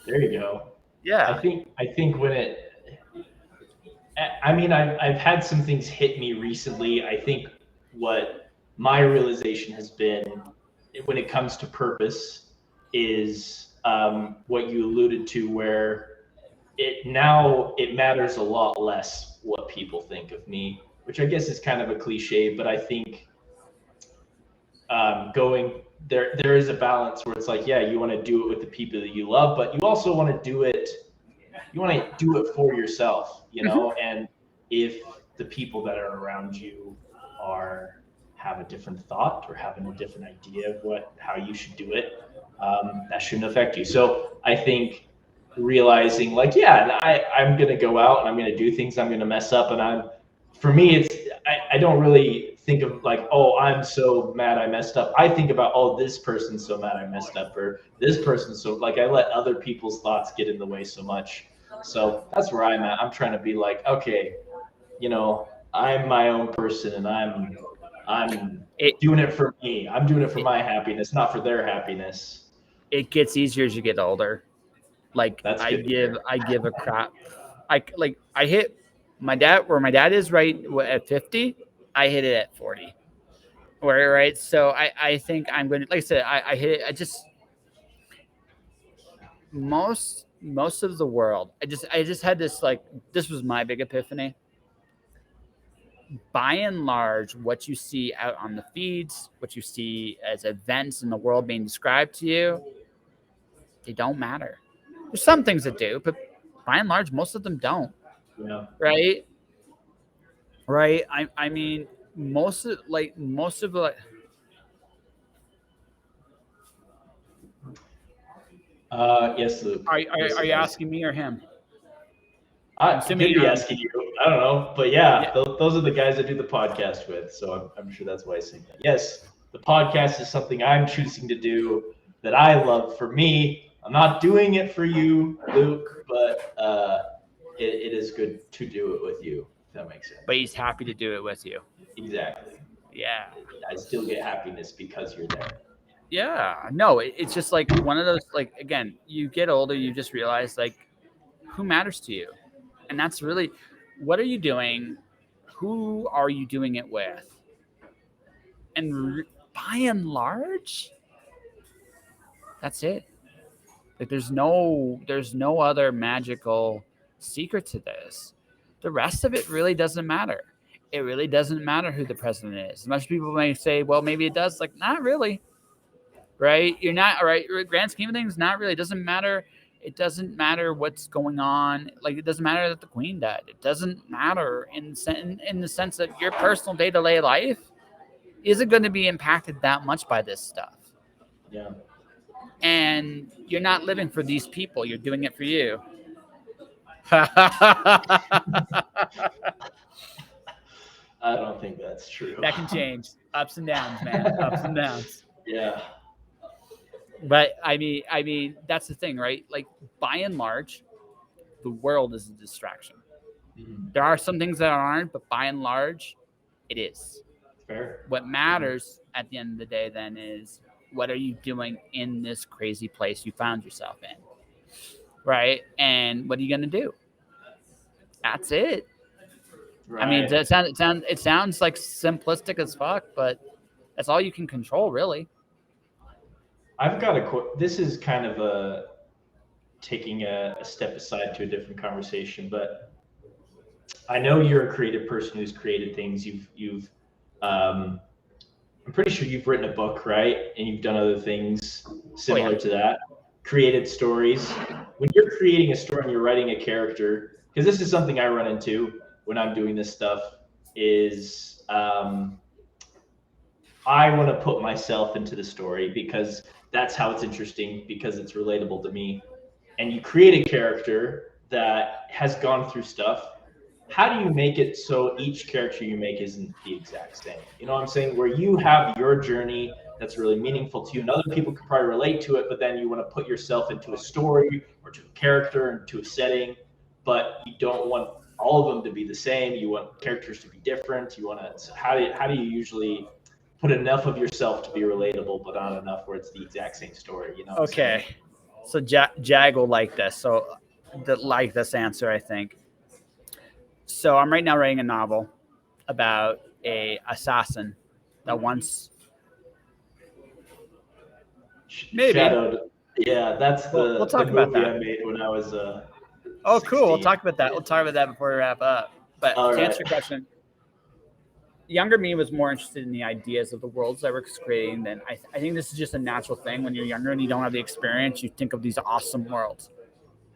There you go. Yeah. I think when I've had some things hit me recently. I think what my realization has been when it comes to purpose is what you alluded to, where it matters a lot less what people think of me, which I guess is kind of a cliche, but I think there is a balance where it's like, yeah, you want to do it with the people that you love, but you also want to do it for yourself, and if the people that are around you have a different thought or having a different idea of how you should do it, that shouldn't affect you. So I think realizing like, yeah, I'm going to go out and I'm going to do things, I'm going to mess up. And for me, I don't really think of like, oh, I'm so mad I messed up. I think about, oh, this person's so mad I messed up, or this person's so, like, I let other people's thoughts get in the way so much. So that's where I'm at. I'm trying to be like, okay, I'm my own person, and I'm doing it for me. I'm doing it for my happiness, not for their happiness. It gets easier as you get older. Like, I give a crap. I hit my dad where my dad is right at 50. I hit it at 40. Right. So I think I'm going to, like I said, I hit it. I just, most of the world, I just had this, like, this was my big epiphany. By and large, what you see out on the feeds, what you see as events in the world being described to you, they don't matter. There's some things that do, but by and large, most of them don't. Yeah. Right. I mean, most of the. Yes, Luke. Are you asking me or him? I could be asking you. I don't know, but yeah. Those are the guys I do the podcast with, so I'm sure that's why I say that. Yes, the podcast is something I'm choosing to do that I love for me. I'm not doing it for you, Luke, but it is good to do it with you, if that makes sense. But he's happy to do it with you. Exactly. Yeah. I still get happiness because you're there. Yeah. No, it's just like one of those, like, again, you get older, you just realize, like, who matters to you? And that's really, what are you doing? Who are you doing it with? And by and large, that's it. Like, there's no other magical secret to this. The rest of it really doesn't matter. It really doesn't matter who the president is. As much as people may say, well, maybe it does. Like, not really. Right? You're not, right? Grand scheme of things, not really. It doesn't matter. It doesn't matter what's going on. Like, it doesn't matter that the queen died. It doesn't matter in the sense that your personal day-to-day life isn't going to be impacted that much by this stuff. Yeah. And you're not living for these people. You're doing it for you. I don't think that's true. That can change. Ups and downs, man. Ups and downs. Yeah. But I mean, that's the thing, right? Like, by and large, the world is a distraction. Mm-hmm. There are some things that aren't, but by and large, it is. Fair. What matters at the end of the day then is, what are you doing in this crazy place you found yourself in? Right? And what are you going to do? That's it. Right. I mean, it sounds like simplistic as fuck, but that's all you can control, really. I've got this is kind of taking a step aside to a different conversation, but I know you're a creative person who's created things. Um, I'm pretty sure you've written a book, right? And you've done other things Oh yeah. similar to that, created stories. When you're creating a story and you're writing a character, because this is something I run into when I'm doing this stuff, is I want to put myself into the story because that's how it's interesting, because it's relatable to me. And you create a character that has gone through stuff. How do you make it so each character you make isn't the exact same? You know what I'm saying? Where you have your journey that's really meaningful to you, and other people could probably relate to it, but then you want to put yourself into a story or to a character and to a setting, but you don't want all of them to be the same. You want characters to be different. You want to. So how do you usually put enough of yourself to be relatable, but not enough where it's the exact same story? You know what I'm saying? Okay. So Jag will like this. So like this answer, I think. So I'm right now writing a novel about a assassin that once maybe Shadowed. Yeah, that's we'll the talk about movie that. I made when I was Oh, cool. We'll 16. talk about that. We'll talk about that before we wrap up. But All to right. answer your question, younger me was more interested in the ideas of the worlds I was creating than I think this is just a natural thing. When you're younger and you don't have the experience, you think of these awesome worlds.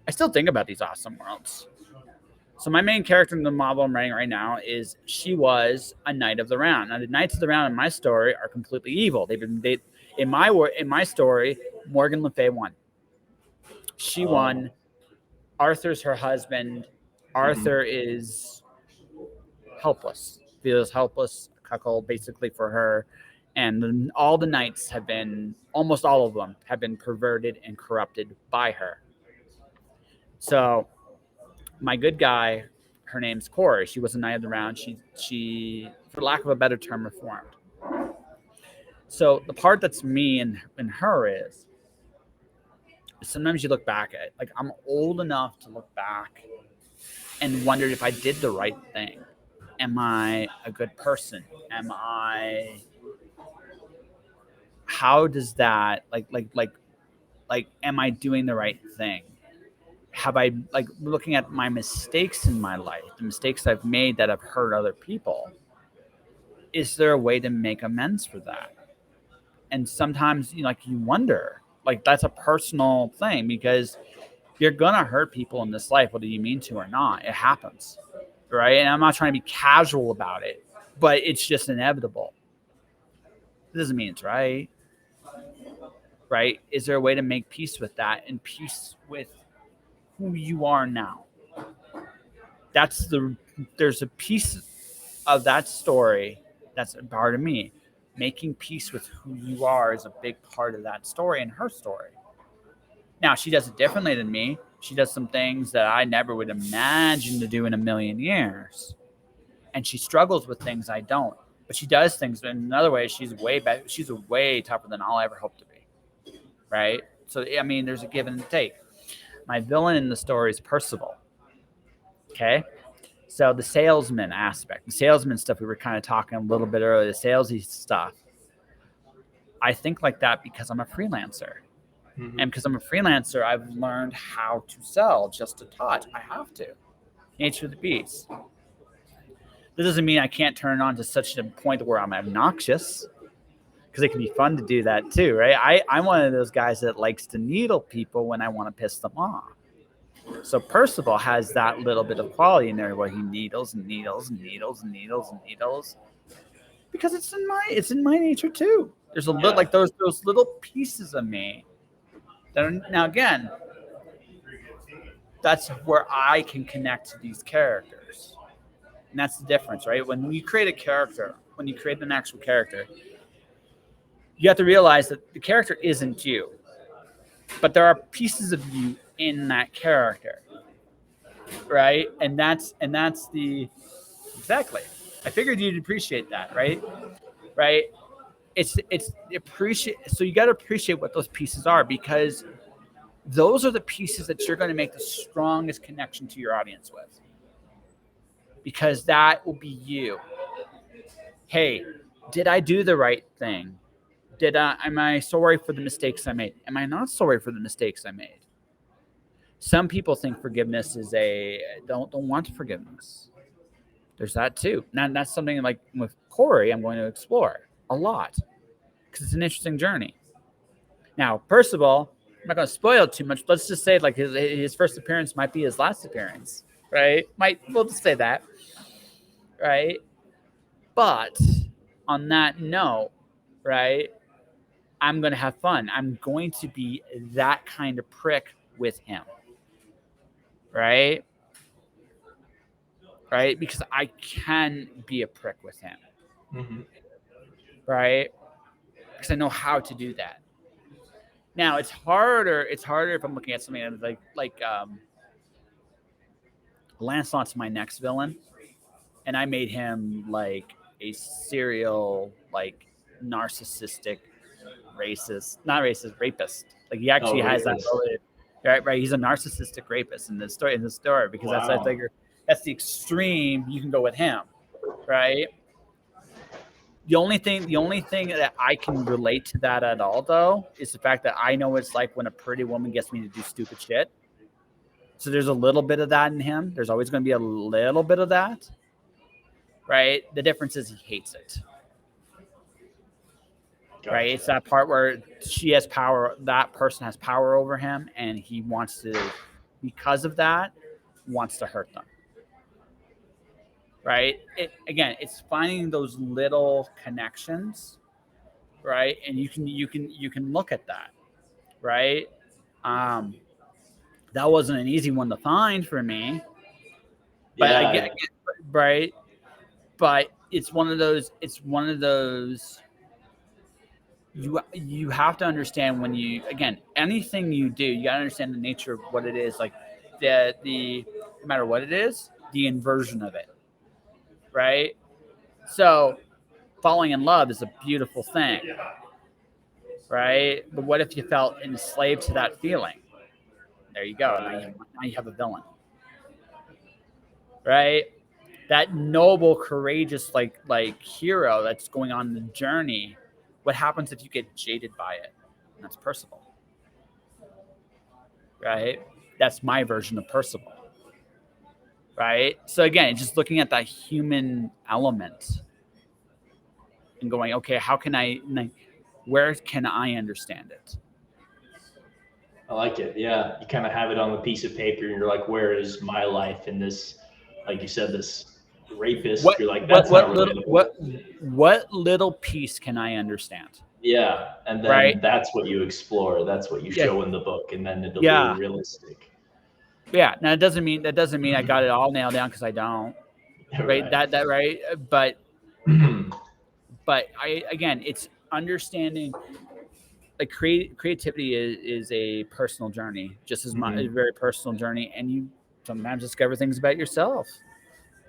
I still think about these awesome worlds. So my main character in the novel I'm writing right now is she was a knight of the round. Now the knights of the round in my story are completely evil. In my story, Morgan Le Fay won. She won. Arthur's her husband. Arthur is helpless. Feels helpless, cuckold basically for her. And all the knights have been, almost all of them, have been perverted and corrupted by her. So my good guy, her name's Corey. She was a knight of the round. She, for lack of a better term, reformed. So the part that's me and her is sometimes you look back at it. Like I'm old enough to look back and wonder if I did the right thing. Am I a good person? How does that am I doing the right thing? Have I, like, looking at my mistakes in my life, the mistakes I've made that have hurt other people? Is there a way to make amends for that? And sometimes you wonder, like, that's a personal thing because you're gonna hurt people in this life, whether you mean to or not. It happens, right? And I'm not trying to be casual about it, but it's just inevitable. It doesn't mean it's right. Right? Is there a way to make peace with that and peace with who you are now? There's a piece of that story that's a part of me. Making peace with who you are is a big part of that story and her story. Now, she does it differently than me. She does some things that I never would imagine to do in a million years. And she struggles with things I don't. But she does things in another way. She's way better. She's way tougher than I'll ever hope to be. Right? So, I mean, there's a give and take. My villain in the story is Percival. Okay? So the salesman aspect, the salesman stuff we were kind of talking a little bit earlier, the salesy stuff. I think like that because I'm a freelancer. Mm-hmm. And because I'm a freelancer, I've learned how to sell just a touch. I have to. Nature of the beast. That doesn't mean I can't turn it on to such a point where I'm obnoxious, because it can be fun to do that too, right? I'm one of those guys that likes to needle people when I want to piss them off. So Percival has that little bit of quality in there where he needles and needles and needles and needles and needles, because it's in my nature too. There's a little, like those little pieces of me that are, now again, that's where I can connect to these characters. And that's the difference, right? When you create a character, when you create an actual character, you have to realize that the character isn't you, but there are pieces of you in that character, right? And that's the exactly. I figured you'd appreciate that, right? Right? It's appreciate. So you got to appreciate what those pieces are, because those are the pieces that you're going to make the strongest connection to your audience with, because that will be you. Hey, did I do the right thing? Am I sorry for the mistakes I made? Am I not sorry for the mistakes I made? Some people think forgiveness is don't want forgiveness. There's that too. Now that's something like with Corey, I'm going to explore a lot because it's an interesting journey. Now, first of all, I'm not going to spoil too much. Let's just say like his first appearance might be his last appearance, right? We'll just say that, right? But on that note, right, I'm going to have fun. I'm going to be that kind of prick with him, right? Right? Because I can be a prick with him, Mm-hmm. right? Because I know how to do that. Now it's harder. It's harder if I'm looking at something like Lancelot's my next villain, and I made him like a serial like narcissistic not racist, rapist. Like he Oh, actually has that rapist. motive. Right. He's a narcissistic rapist in this story. Because that's I Wow. figure that's the extreme you can go with him, right? The only thing that I can relate to that at all though is the fact that I know it's like when a pretty woman gets me to do stupid shit. So there's a little bit of that in him. There's always going to be a little bit of that, right? The difference is he hates it. Right? It's Gotcha. that part where she has power, that person has power over him, and he wants to, because of that, wants to hurt them. Right? It's finding those little connections, right? And you can look at that, right? Um, that wasn't an easy one to find for me, but Yeah. right? But it's one of those. It's one of those. You have to understand when you anything you do, you gotta understand the nature of what it is. Like the no matter what it is, the inversion of it, right? So falling in love is a beautiful thing, right? But what if you felt enslaved to that feeling? There you go. Now you have a villain, right? That noble, courageous, like hero that's going on the journey. What happens if you get jaded by it? And that's Percival, right? That's my version of Percival, right? So again, just looking at that human element and going, okay, how can where can I understand it? I like it. Yeah. You kind of have it on a piece of paper and you're like, where is my life in this, like you said, this rapist? What You're like, what that's not what little relatable. what little piece can I understand? Yeah. And Right? then that's what you explore. That's what you Yeah, show in the book. And then it'll be yeah, realistic. yeah. Now that doesn't mean I got it all nailed down because I don't. Right? Right. That right. But I again, it's understanding like creativity is a personal journey, just as much a Hmm. very personal journey, and you sometimes discover things about yourself,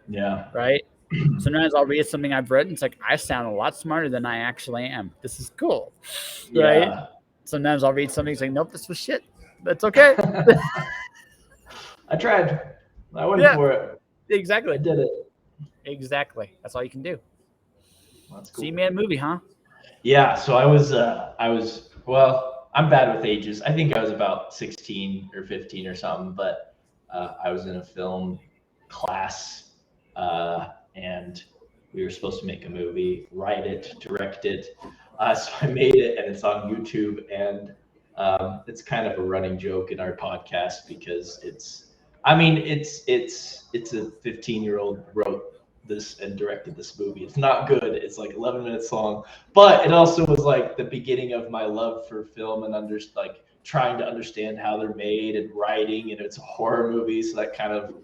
Yeah. right? Sometimes I'll read something I've written. It's like I sound a lot smarter than I actually am. This is cool, right? Yeah. Sometimes I'll read something. It's like, nope, this was shit. That's okay. I tried. I went Yeah, for it. I exactly, did it. exactly. That's all you can do. That's So you cool. made a movie, huh? Yeah, so well, I'm bad with ages. I think I was about 16 or 15 or something, but I was in a film class and we were supposed to make a movie, write it, direct it. So I made it and it's on YouTube and it's kind of a running joke in our podcast because I mean, it's a 15-year-old wrote this and directed this movie. It's not good. It's like 11 minutes long, but it also was like the beginning of my love for film and like trying to understand how they're made and writing. And it's a horror movie, so that kind of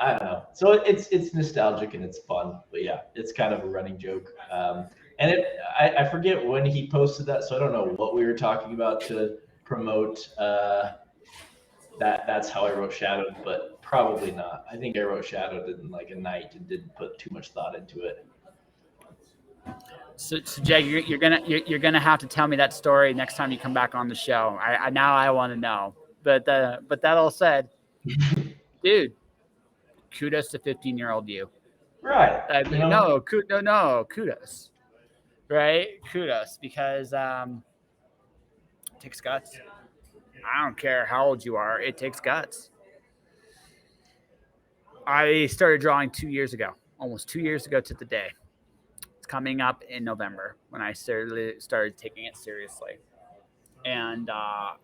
I don't know. So it's nostalgic and it's fun, but yeah, it's kind of a running joke. And I forget when he posted that, so I don't know what we were talking about to promote that's how I wrote Shadowed, but probably not. I think I wrote Shadowed in like a night and didn't put too much thought into it. So Jay, you're gonna have to tell me that story next time you come back on the show. I now I want to know. But that all said, dude, kudos to 15-year-old you. Right. You know, No, kudos. Right, kudos because it takes guts. I don't care how old you are. It takes guts. I started drawing 2 years ago, almost 2 years ago to the day. It's coming up in November when I started taking it seriously. And I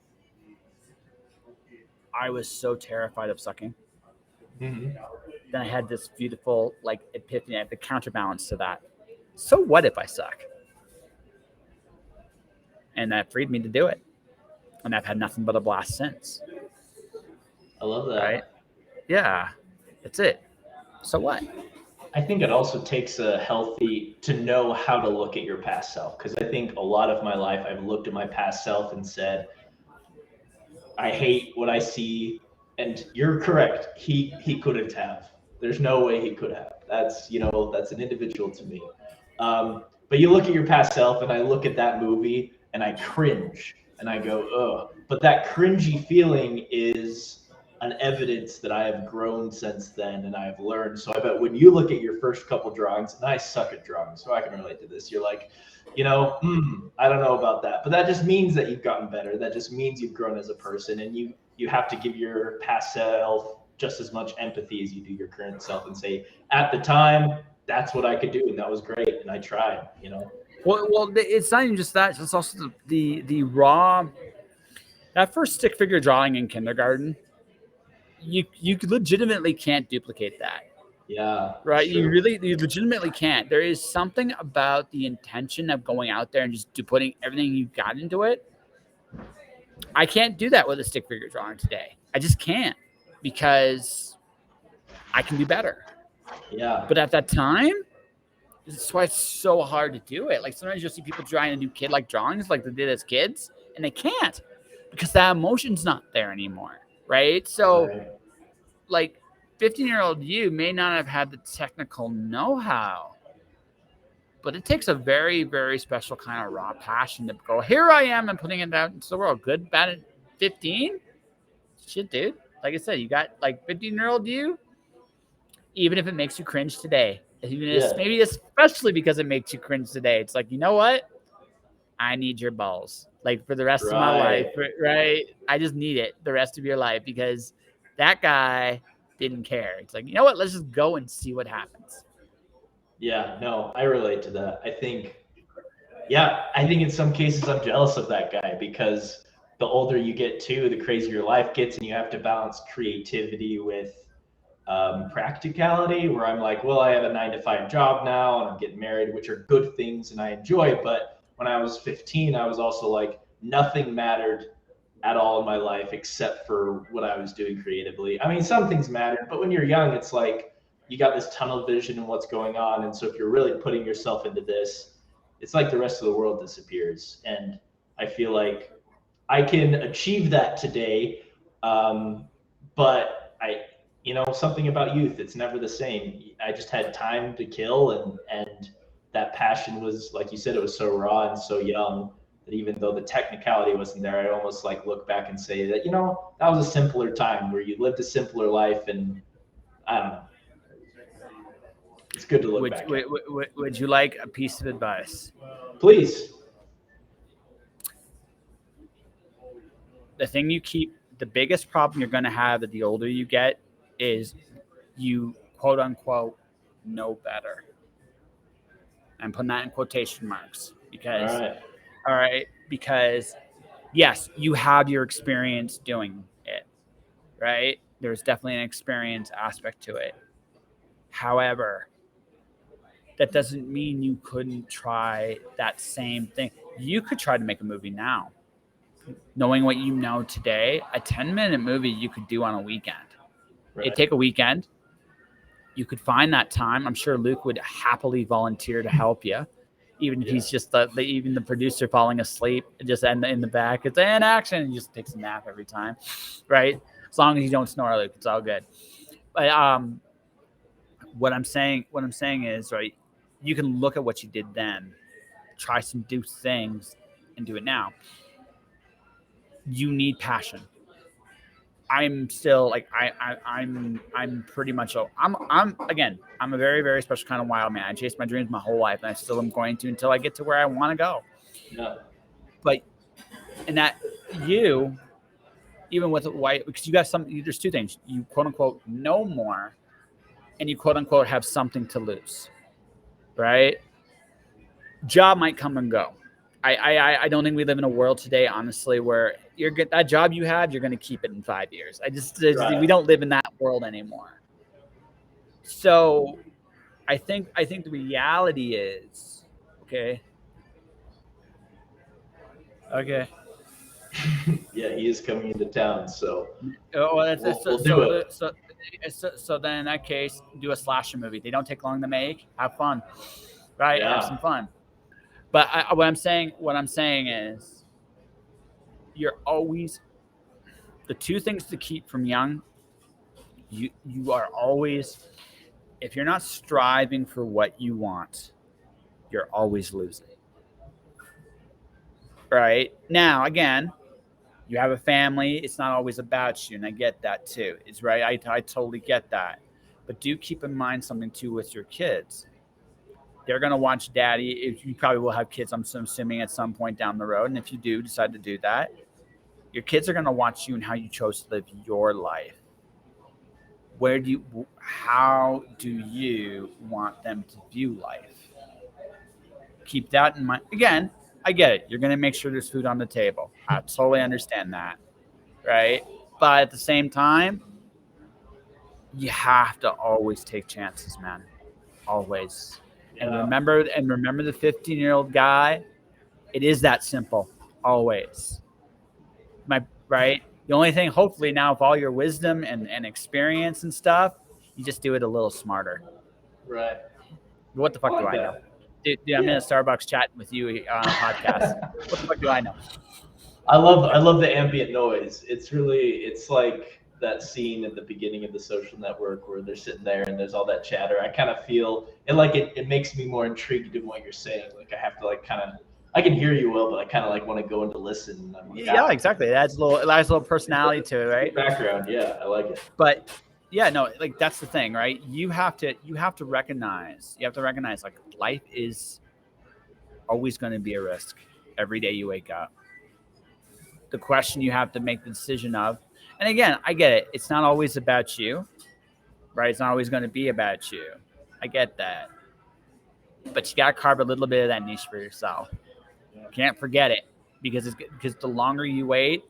was so terrified of sucking. Mm-hmm. Then I had this beautiful like epiphany, I had the counterbalance to that. So what if I suck? And that freed me to do it. And I've had nothing but a blast since. I love that. Right? Yeah. That's it. So what? I think it also takes a healthy to know how to look at your past self, because I think a lot of my life I've looked at my past self and said, I hate what I see. And you're correct. He couldn't have. There's no way he could have. That's that's an individual to me. But you look at your past self, and I look at that movie, and I cringe, and I go, ugh. But that cringy feeling is an evidence that I have grown since then, and I have learned. So I bet when you look at your first couple drawings, and I suck at drawing, so I can relate to this. You're like, I don't know about that, but that just means that you've gotten better. That just means you've grown as a person, and you have to give your past self just as much empathy as you do your current self, and say, at the time, that's what I could do, and that was great, and I tried. Well, it's not even just that. It's also the raw. That first stick figure drawing in kindergarten, you legitimately can't duplicate that. Yeah. Right. You legitimately can't. There is something about the intention of going out there and just putting everything you got into it. I can't do that with a stick figure drawing today. I just can't, because I can do better. Yeah. But at that time, that's why it's so hard to do it. Like sometimes you'll see people trying to do kid-like drawings like they did as kids, and they can't because that emotion's not there anymore. Right. So Right. like 15-year-old you may not have had the technical know-how, but it takes a very, very special kind of raw passion to go, here I am, and putting it out into the world. Good, bad at 15? Shit, dude. Like I said, you got like 15-year-old you, even if it makes you cringe today, maybe especially because it makes you cringe today. It's like, you know what? I need your balls. Like for the rest of my life, right? I just need it the rest of your life, because that guy didn't care. It's like, you know what? Let's just go and see what happens. Yeah, no, I relate to that. I think in some cases I'm jealous of that guy, because the older you get too, the crazier life gets, and you have to balance creativity with practicality, where I'm like, well, I have a 9 to 5 job now, and I'm getting married, which are good things and I enjoy. But when I was 15, I was also like, nothing mattered at all in my life except for what I was doing creatively. I mean, some things mattered, but when you're young, it's like you got this tunnel vision and what's going on. And so if you're really putting yourself into this, it's like the rest of the world disappears. And I feel like I can achieve that today. But something about youth, it's never the same. I just had time to kill, and that passion was, like you said, it was so raw and so young that even though the technicality wasn't there, I almost like look back and say that, that was a simpler time where you lived a simpler life, and I don't know. It's good to look back at. Would you like a piece of advice? Please. The biggest problem you're going to have the older you get is you, quote unquote, know better. I'm putting that in quotation marks because yes, you have your experience doing it, right? There's definitely an experience aspect to it. However, that doesn't mean you couldn't try that same thing. You could try to make a movie now. Knowing what you know today, a 10-minute movie you could do on a weekend. Right. It'd take a weekend. You could find that time. I'm sure Luke would happily volunteer to help you, even if he's just even the producer falling asleep, just in the back. It's an action, and he just takes a nap every time, right? As long as you don't snore, Luke, it's all good. But what I'm saying is, right, you can look at what you did then, try some new things, and do it now. You need passion. I'm still like I'm pretty much I'm a very, very special kind of wild man. I chased my dreams my whole life, and I still am going to until I get to where I want to go. Yeah. But and that even with white, because you got there's two things. You quote unquote know more, and you quote unquote have something to lose, right? Job might come and go. I don't think we live in a world today, honestly, where you're get that job you have, you're going to keep it in 5 years. We don't live in that world anymore. So I think the reality is, okay. Okay. Yeah, he is coming into town, so Oh, we'll do it. So then in that case, do a slasher movie. They don't take long to make. Have fun, right? Have some Yeah, fun. But what I'm saying is, you're always the two things to keep from young. You are always, if you're not striving for what you want, you're always losing. Right now, again, you have a family. It's not always about you, and I get that too. It's right. I totally get that. But do keep in mind something too with your kids. They're gonna watch daddy. If you probably will have kids, I'm assuming at some point down the road, and if you do decide to do that, your kids are gonna watch you and how you chose to live your life. How do you want them to view life? Keep that in mind. Again, I get it. You're gonna make sure there's food on the table. I totally understand that, right? But at the same time, you have to always take chances, man. Always. And yeah, remember the 15-year-old guy. It is that simple. Always. My right. The only thing, hopefully, now with all your wisdom and experience and stuff, you just do it a little smarter. right. What the I fuck do like I know? that. Dude, I'm in a Yeah. Starbucks chatting with you on a podcast. What the fuck do I know? I love the ambient noise. It's like that scene at the beginning of The Social Network where they're sitting there and there's all that chatter. I kind of feel it, like it makes me more intrigued in what you're saying. Like I have to like kind of, I can hear you well, but I kind of like want to go in to listen. And I'm like, Yeah, exactly. It adds a little personality to it, good right? background. Yeah, I like it. But yeah, no, like that's the thing, right? You have to recognize like life is always going to be a risk every day you wake up. The question you have to make the decision of, and again, I get it. It's not always about you, right? It's not always going to be about you. I get that. But you got to carve a little bit of that niche for yourself. Can't forget it, because the longer you wait,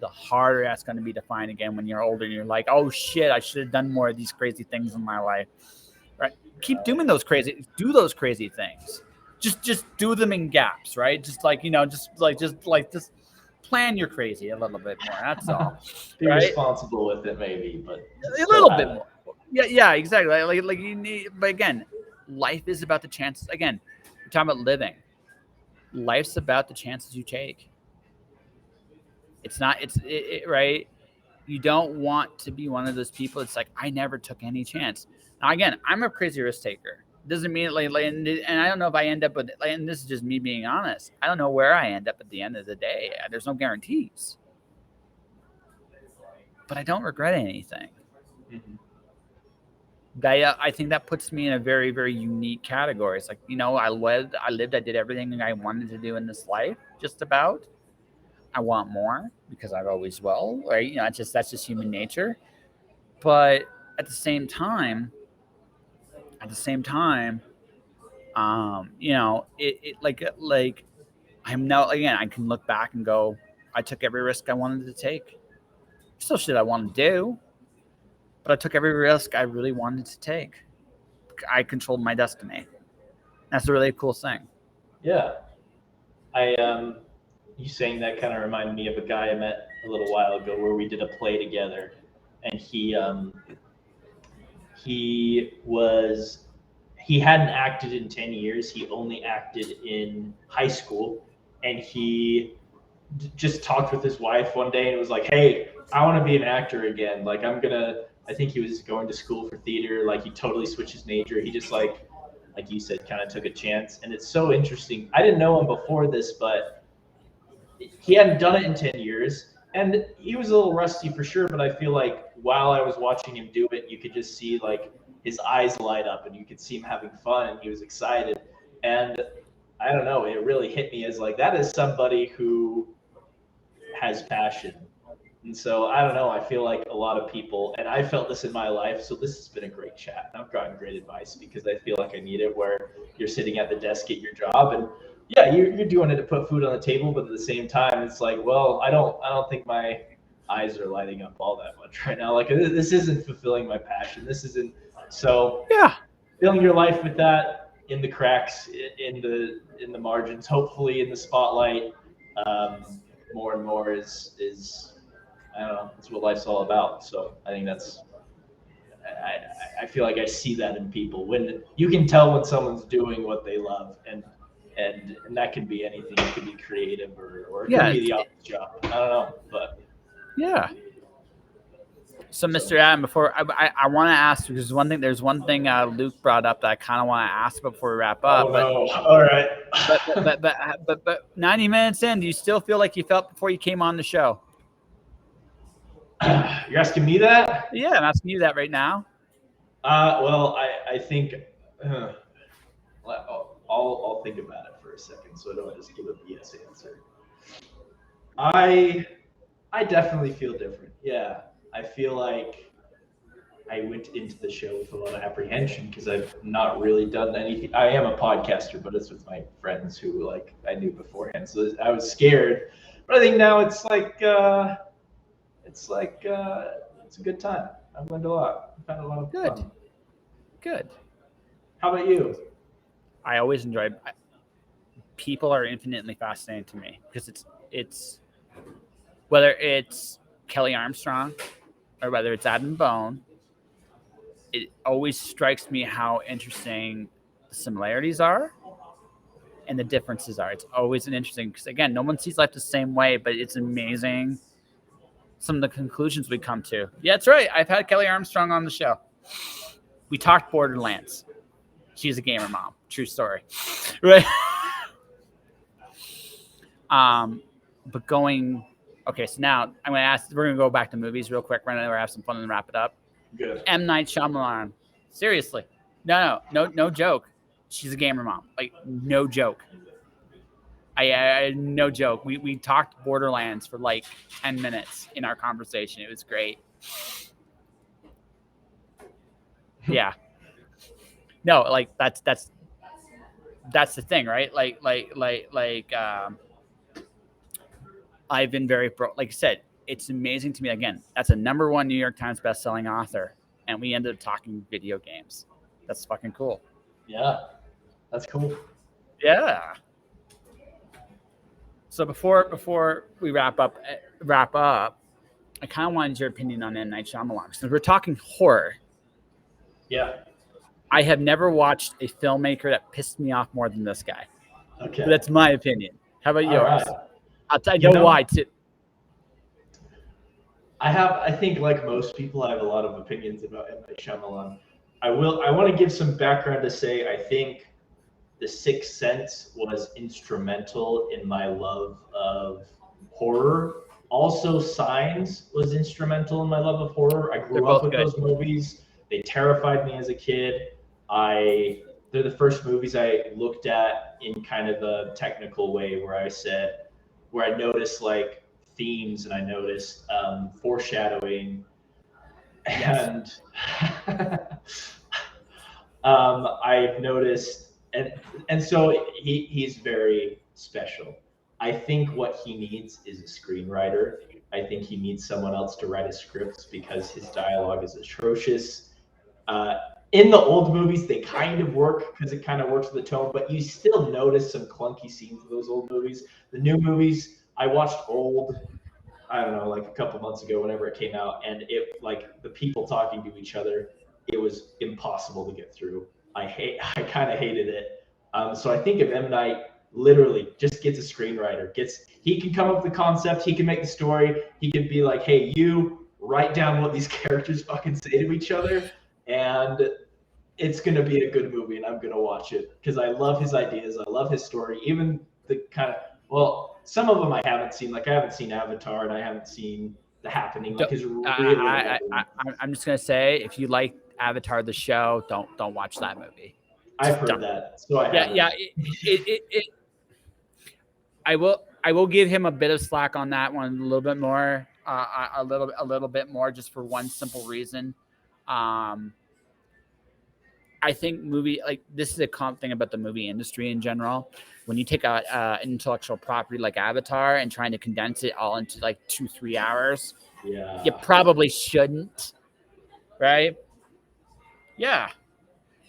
the harder that's going to be to find again when you're older and you're like, oh shit, I should have done more of these crazy things in my life. Right? Keep doing those crazy things. Just do them in gaps, right? Just plan your crazy a little bit more. That's all, Be right? responsible with it, maybe, but A still little have bit it. more. Yeah, exactly. Like you need, but again, life is about the chances. Again, we're talking about living. Life's about the chances you take. It's not. Right. You don't want to be one of those people. It's like I never took any chance. Now again, I'm a crazy risk taker. Doesn't mean and I don't know if I end up with, and this is just me being honest. I don't know where I end up at the end of the day. There's no guarantees, but I don't regret anything. Mhm. I think that puts me in a very, very unique category. It's like, I did everything I wanted to do in this life, just about. I want more because I always will, right? That's just human nature. But at the same time, at the same time, like I'm now again, I can look back and go, I took every risk I wanted to take. Still shit I want to do, but I took every risk I really wanted to take. I controlled my destiny. That's a really cool thing. Yeah, I you saying that kind of reminded me of a guy I met a little while ago where we did a play together, and he hadn't acted in 10 years. He only acted in high school, and he just talked with his wife one day and was like, "Hey, I want to be an actor again. Like I think he was going to school for theater. Like he totally switched his major. He just like you said, kind of took a chance. And it's so interesting. I didn't know him before this, but he hadn't done it in 10 years. And he was a little rusty for sure, but I feel like while I was watching him do it, you could just see like his eyes light up and you could see him having fun and he was excited. And I don't know, it really hit me as like that is somebody who has passion And so I don't know. I feel like a lot of people, and I felt this in my life. So this has been a great chat. And I've gotten great advice because I feel like I need it. Where you're sitting at the desk at your job, and yeah, you're doing it to put food on the table, but at the same time, it's like, well, I don't think my eyes are lighting up all that much right now. Like this isn't fulfilling my passion. This isn't. So Yeah. filling your life with that in the cracks, in the margins, hopefully in the spotlight, more and more is I don't know. That's what life's all about. So I think I feel like I see that in people when you can tell when someone's doing what they love, and that can be anything. It could be creative or it could Yeah. be the office job. I don't know, but Yeah. So, Mr. Adam, before I want to ask you, because there's one thing Luke brought up that I kind of want to ask before we wrap up. oh no, all right. But 90 minutes in, do you still feel like you felt before you came on the show? You're asking me that? Yeah, I'm asking you that right now. Well, I think I'll think about it for a second, so I don't just give a BS answer. I definitely feel different. Yeah, I feel like I went into the show with a lot of apprehension because I've not really done anything. I am a podcaster, but it's with my friends who like I knew beforehand, so I was scared. But I think now it's it's a good time. I've learned a lot. I've had a lot of fun. Good. How about you? I always enjoy. People are infinitely fascinating to me because it's whether it's Kelly Armstrong or whether it's Adam Bone. It always strikes me how interesting the similarities are and the differences are. It's always an interesting because again, no one sees life the same way, but it's amazing some of the conclusions we come to. Yeah, that's right. I've had Kelly Armstrong on the show. We talked Borderlands. She's a gamer mom. True story. Right. But okay, so now I'm going to ask, we're going to go back to movies real quick. We're going to have some fun and wrap it up. Good. M. Night Shyamalan. Seriously. No joke. She's a gamer mom. Like, no joke. I no joke. We talked Borderlands for like 10 minutes in our conversation. It was great. Yeah. No, like that's the thing, right? I've been very like I said, it's amazing to me. Again, that's a #1 New York Times bestselling author, and we ended up talking video games. That's fucking cool. Yeah, that's cool. Yeah. So before we wrap up, I kind of wanted your opinion on M. Night Shyamalan. Since we're talking horror, yeah, I have never watched a filmmaker that pissed me off more than this guy. Okay, That's my opinion. How about yours? Right. I'll tell you why too. I think like most people, I have a lot of opinions about M. Night Shyamalan. I want to give some background to say I think The Sixth Sense was instrumental in my love of horror. Also, Signs was instrumental in my love of horror. I grew up with those movies. They terrified me as a kid. They're the first movies I looked at in kind of a technical way where I noticed like themes and I noticed foreshadowing. Yes. And I've noticed, and so he's very special. I think what he needs is a screenwriter. I think he needs someone else to write his scripts because his dialogue is atrocious. In the old movies, they kind of work because it kind of works with the tone, but you still notice some clunky scenes of those old movies. The new movies, I watched I don't know, like a couple months ago, whenever it came out, and it like the people talking to each other, it was impossible to get through. I kind of hated it. So I think if M. Night literally just gets a screenwriter, he can come up with the concept, he can make the story, he can be like, hey, you write down what these characters fucking say to each other, and it's going to be a good movie, and I'm going to watch it because I love his ideas. I love his story. Even the some of them I haven't seen. Like I haven't seen Avatar, and I haven't seen The Happening. Like I'm just going to say, if you like Avatar the show, don't watch that movie. I've heard that. So I will give him a bit of slack on that one, a little bit more. a little bit more, just for one simple reason. Um, I think movie like this is a common thing about the movie industry in general. When you take an intellectual property like Avatar and trying to condense it all into like 2-3 hours, you Yeah. probably shouldn't, right? Yeah.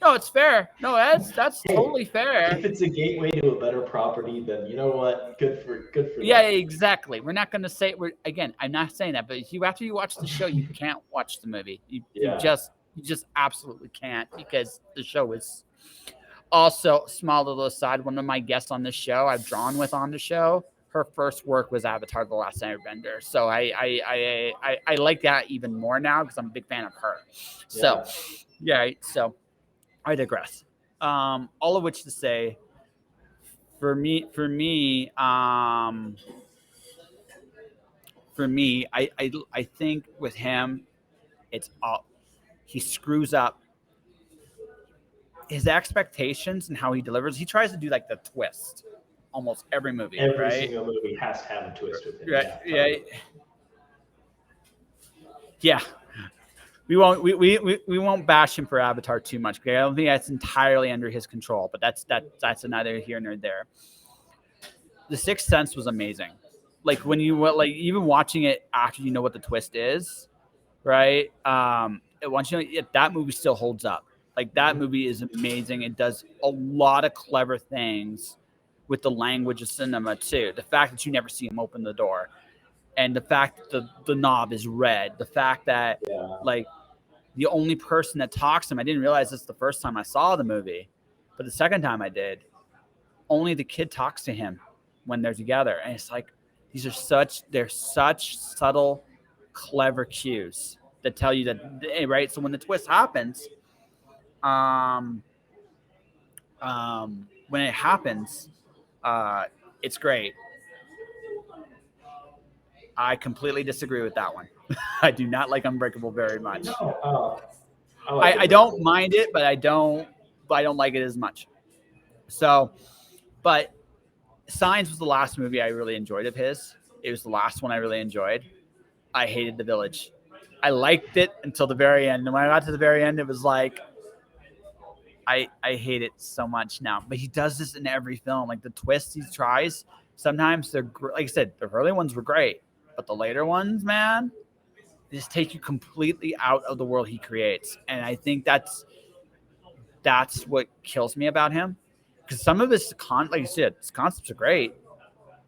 No, it's fair. No, that's Hey, totally fair. if it's a gateway to a better property, then you know what? Good for Yeah, them. exactly. We're not going to say we're again. I'm not saying that, but if you after you watch the show, you can't watch the movie. Yeah. You just absolutely can't, because the show is also small little aside. One of my guests on the show, I've drawn with on the show. Her first work was Avatar: The Last Airbender, so I like that even more now because I'm a big fan of her. So Yeah. yeah, so I digress. All of which to say, for me, I think with him, it's all he screws up his expectations and how he delivers. He tries to do like the twist almost every movie, Every right? single movie has to have a twist with him. Right, Yeah, yeah, totally. yeah. We won't bash him for Avatar too much. Okay? I don't think that's entirely under his control, but that's neither here nor there. The Sixth Sense was amazing. Like when you like even watching it after you know what the twist is, right? Once you know that movie still holds up. Like that Mhm. movie is amazing. It does a lot of clever things with the language of cinema too. The fact that you never see him open the door, and the fact that the knob is red, the fact that Yeah. like the only person that talks to him, I didn't realize this the first time I saw the movie, but the second time I did, only the kid talks to him when they're together, and it's like they're such subtle, clever cues that tell you that right. So when the twist happens, um, when it happens, uh, it's great. I completely disagree with that one. I do not like Unbreakable very much. No, I like I don't Unbreakable. mind it, but I don't like it as much. So, but Signs was the last movie I really enjoyed of his. It was the last one I really enjoyed. I hated The Village. I liked it until the very end. And when I got to the very end, it was like I hate it so much now. But he does this in every film. Like the twists he tries, sometimes they're like I said, the early ones were great, but the later ones, man, they just take you completely out of the world he creates. And I think that's what kills me about him. Because some of his like you said, his concepts are great,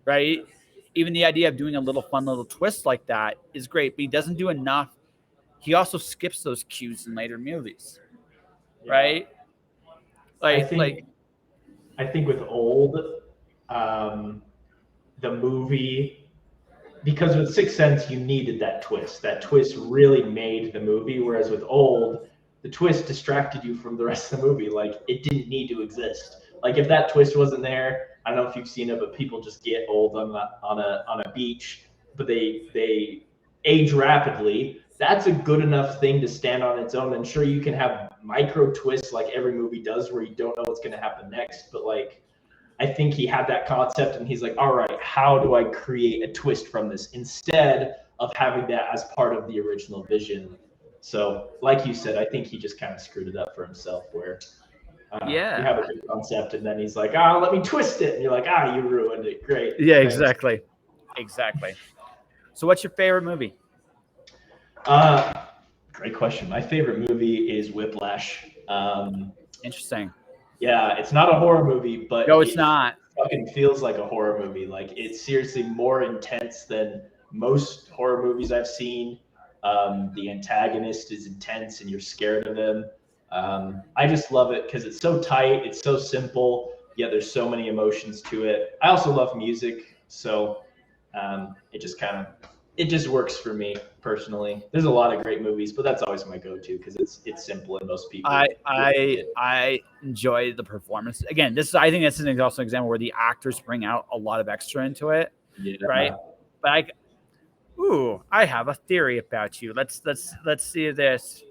right? Even the idea of doing a little fun little twist like that is great, but he doesn't do enough. He also skips those cues in later movies, Yeah. right? I Like think I think with old, um, the movie, because with Sixth Sense you needed that twist. That twist really made the movie. Whereas with old, the twist distracted you from the rest of the movie. Like it didn't need to exist. Like if that twist wasn't there, I don't know if you've seen it, but people just get old on a beach, but they age rapidly. That's a good enough thing to stand on its own. And sure, you can have micro twists like every movie does, where you don't know what's going to happen next. But like I think he had that concept and he's like, all right, how do I create a twist from this instead of having that as part of the original vision? So, like you said, I think he just kind of screwed it up for himself where you have a yeah, good concept and then he's like, let me twist it. And you're like, you ruined it. Great. yeah, Thanks. exactly. So, what's your favorite movie? Uh, Great question. My favorite movie is Whiplash. Interesting. Yeah, it's not a horror movie, but No, it's it not. fucking feels like a horror movie. Like it's seriously more intense than most horror movies I've seen. The antagonist is intense, and you're scared of him. I just love it because it's so tight, it's so simple, yet there's so many emotions to it. I also love music, so it just works for me personally. There's a lot of great movies, but that's always my go-to because it's simple and most I people will I get. I enjoy the performance. Again, this is I think this is also an example where the actors bring out a lot of extra into it, right? Yeah. But I have a theory about you. Let's see this.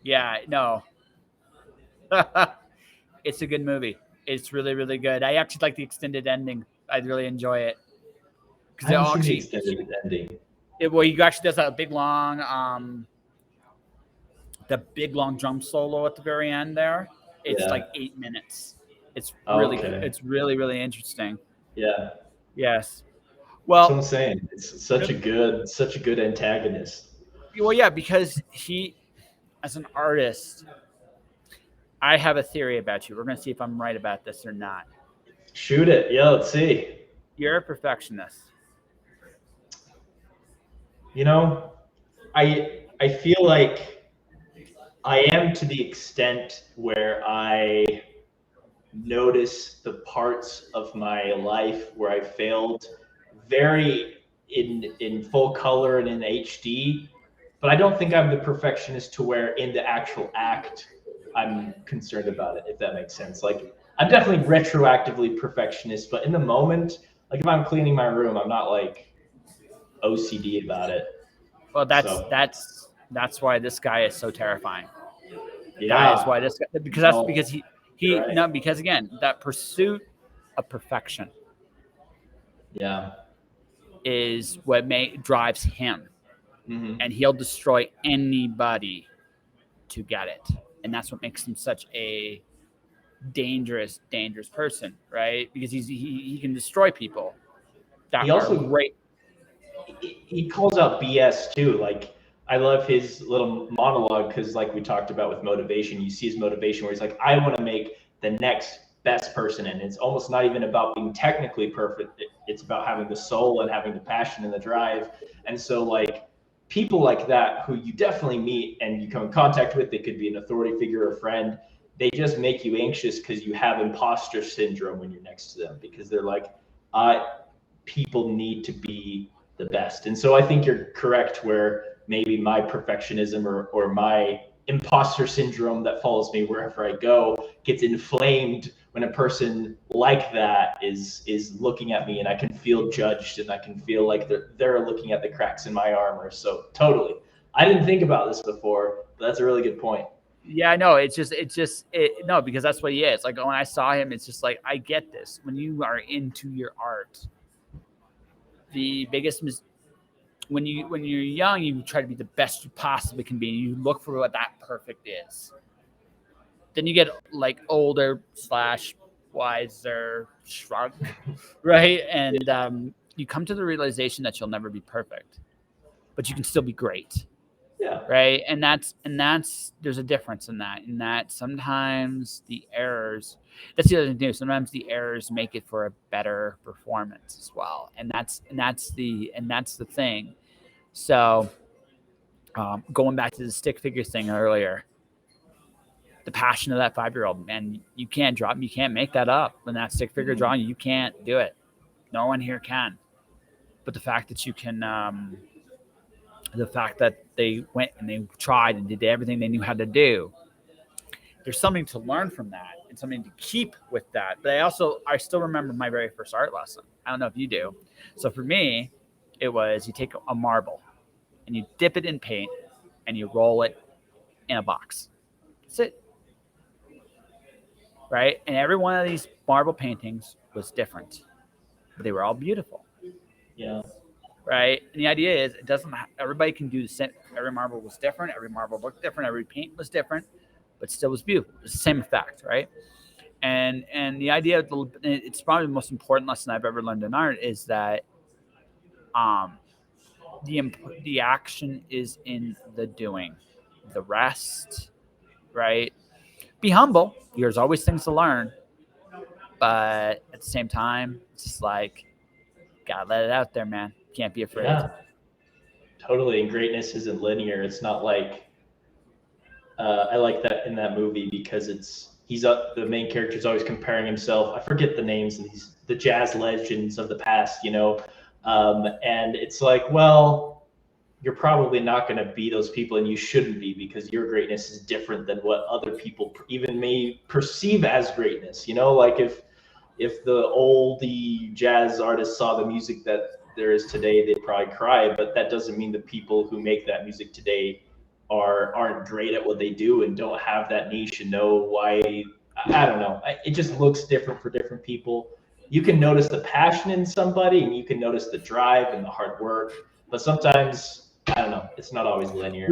Yeah, no, it's a good movie. It's really really good. I actually like the extended ending. I really enjoy it. I because haven't seen the extended ending. well, he actually does that big long the big long drum solo at the very end there. It's Yeah. like 8 minutes. It's really Okay. it's really really interesting. Yeah. Yes. That's what Well, I'm saying. It's such a good antagonist. yeah, because he, as an artist, I have a theory about you. We're going to see if I'm right about this or not. Shoot it. Yeah, let's see. You're a perfectionist. You know, I feel like I am to the extent where I notice the parts of my life where I failed very in full color and in HD, but I don't think I'm the perfectionist to where in the actual act I'm concerned about it, if that makes sense. Like I'm definitely retroactively perfectionist, but in the moment, like if I'm cleaning my room, I'm not like OCD about it. Well, So that's why this guy is so terrifying. That is why yeah, this guy, because that's no, because you're he right. no, because again, that pursuit of perfection Yeah. is what drives him, Hmm. and he'll destroy anybody to get it, and that's what makes him such a dangerous person, right? Because he can destroy people that He are also great. he calls out BS too. Like I love his little monologue because, like we talked about with motivation, you see his motivation where he's like, "I want to make the next best person," and it's almost not even about being technically perfect. It's about having the soul and having the passion and the drive. And so, like people like that who you definitely meet and you come in contact with, they could be an authority figure or a friend. They just make you anxious because you have imposter syndrome when you're next to them because they're like, uh, people need to be the best. And so I think you're correct where maybe my perfectionism or my imposter syndrome that follows me wherever I go gets inflamed when a person like that is looking at me and I can feel judged and I can feel like they're looking at the cracks in my armor. So totally. I didn't think about this before, but that's a really good point. Yeah, no, no, because that's what he is. Like when I saw him, it's just like I get this. When you are into your art, the biggest when you're young, you try to be the best you possibly can be. You look for what that perfect is. Then you get like older slash wiser, shrunk, right? And you come to the realization that you'll never be perfect, but you can still be great, Yeah. right? And that's there's a difference in that. In that sometimes the errors, that's the other thing too. Sometimes the errors make it for a better performance as well, and that's the thing. So going back to the stick figure thing earlier, the passion of that 5 year old, man, you can't make that up. When that stick figure Mhm. drawing, you can't do it. No one here can. But the fact that you can, the fact that they went and they tried and did everything they knew how to do, there's something to learn from that and something to keep with that. But I still remember my very first art lesson. I don't know if you do. So for me, it was you take a marble and you dip it in paint and you roll it in a box. That's it, right? And every one of these marble paintings was different, but they were all beautiful, Yeah. right? And the idea is it doesn't. Everybody can do the same. Every marble was different. Every marble looked different. Every paint was different, but still was beautiful. It's the same effect, right? And the idea of it's probably the most important lesson I've ever learned in art is that um, the action is in the doing. The rest, right? Be humble. There's always things to learn, but at the same time, it's just like gotta let it out there, man. Can't be afraid. Yeah. Totally. And greatness isn't linear. It's not like I like that in that movie because he's up. The main character is always comparing himself. I forget the names of these the jazz legends of the past, and it's like, well, you're probably not going to be those people, and you shouldn't be because your greatness is different than what other people even may perceive as greatness. Like if the oldie jazz artists saw the music that there is today, they'd probably cry. But that doesn't mean the people who make that music today aren't great at what they do and don't have that niche and know why. I don't know. It just looks different for different people. you can notice the passion in somebody, and you can notice the drive and the hard work. But sometimes, I don't know, it's not always linear.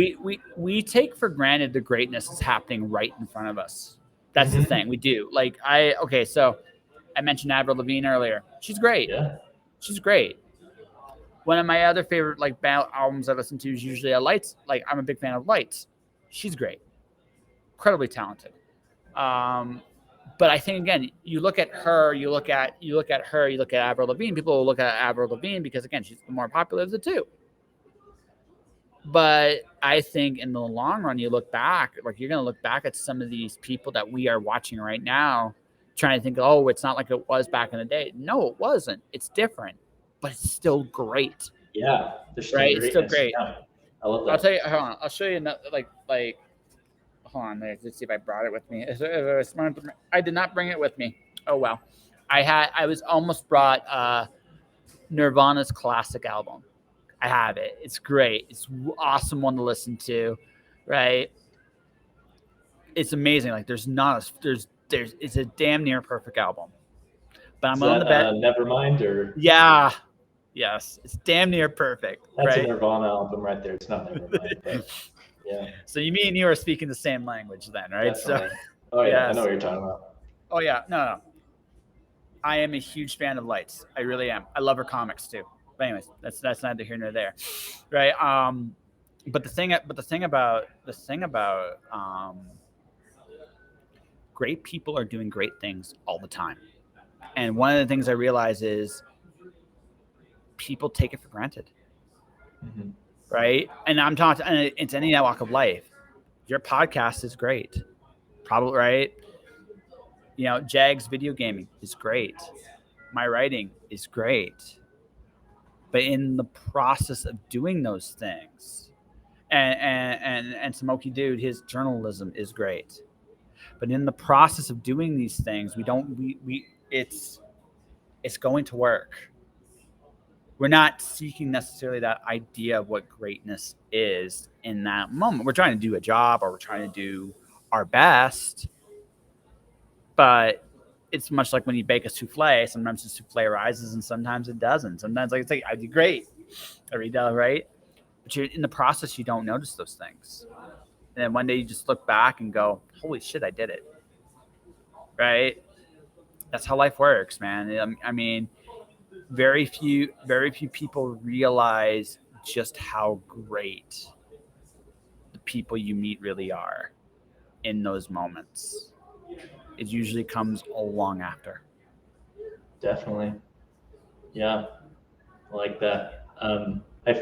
We take for granted the greatness is happening right in front of us. That's the thing we do. Like so I mentioned Avril Lavigne earlier. She's great. Yeah. She's great. One of my other favorite like band albums I listen to is usually a Lights. Like I'm a big fan of Lights. She's great, incredibly talented. But I think again, you look at her, you look at Avril Lavigne. People will look at Avril Lavigne because again, she's the more popular of the two. But I think in the long run, you look back, like you're going to look back at some of these people that we are watching right now, trying to think, oh, it's not like it was back in the day. No, it wasn't. It's different, but it's still great. Yeah, there's still right. It's still great. Yeah. I love that. I'll tell you. Hold on. I'll show you. Like. Hold on. Let's see if I brought it with me. I did not bring it with me. Oh well. I was almost brought Nirvana's classic album. I have it. It's great. It's awesome one to listen to, right? It's amazing. Like there's it's a damn near perfect album. But I'm on the bet. Nevermind or yeah, yes, it's damn near perfect. That's right? a Nirvana album right there. It's not Nevermind, but yeah. So me and you are speaking the same language then, right? Definitely. So, oh yeah, yes. I know what you're talking about. Oh yeah, no. I am a huge fan of Lights. I really am. I love her comics too. But anyways, that's neither here nor there, right? But the thing about great people are doing great things all the time, and one of the things I realize is people take it for granted, right? And I'm talking, it's any walk of life. Your podcast is great, probably right. You know, Jag's video gaming is great. My writing is great. But in the process of doing those things, and Smoky Dude, his journalism is great. But in the process of doing these things, it's going to work. We're not seeking necessarily that idea of what greatness is in that moment. We're trying to do a job, or we're trying to do our best. But it's much like when you bake a souffle. Sometimes the souffle rises and sometimes it doesn't. Sometimes like it's like I do great every day, right? But you're in the process, you don't notice those things. And then one day you just look back and go, holy shit, I did it. Right? That's how life works, man. I mean, very few people realize just how great the people you meet really are in those moments. It usually comes long after. Definitely. Yeah. I like that.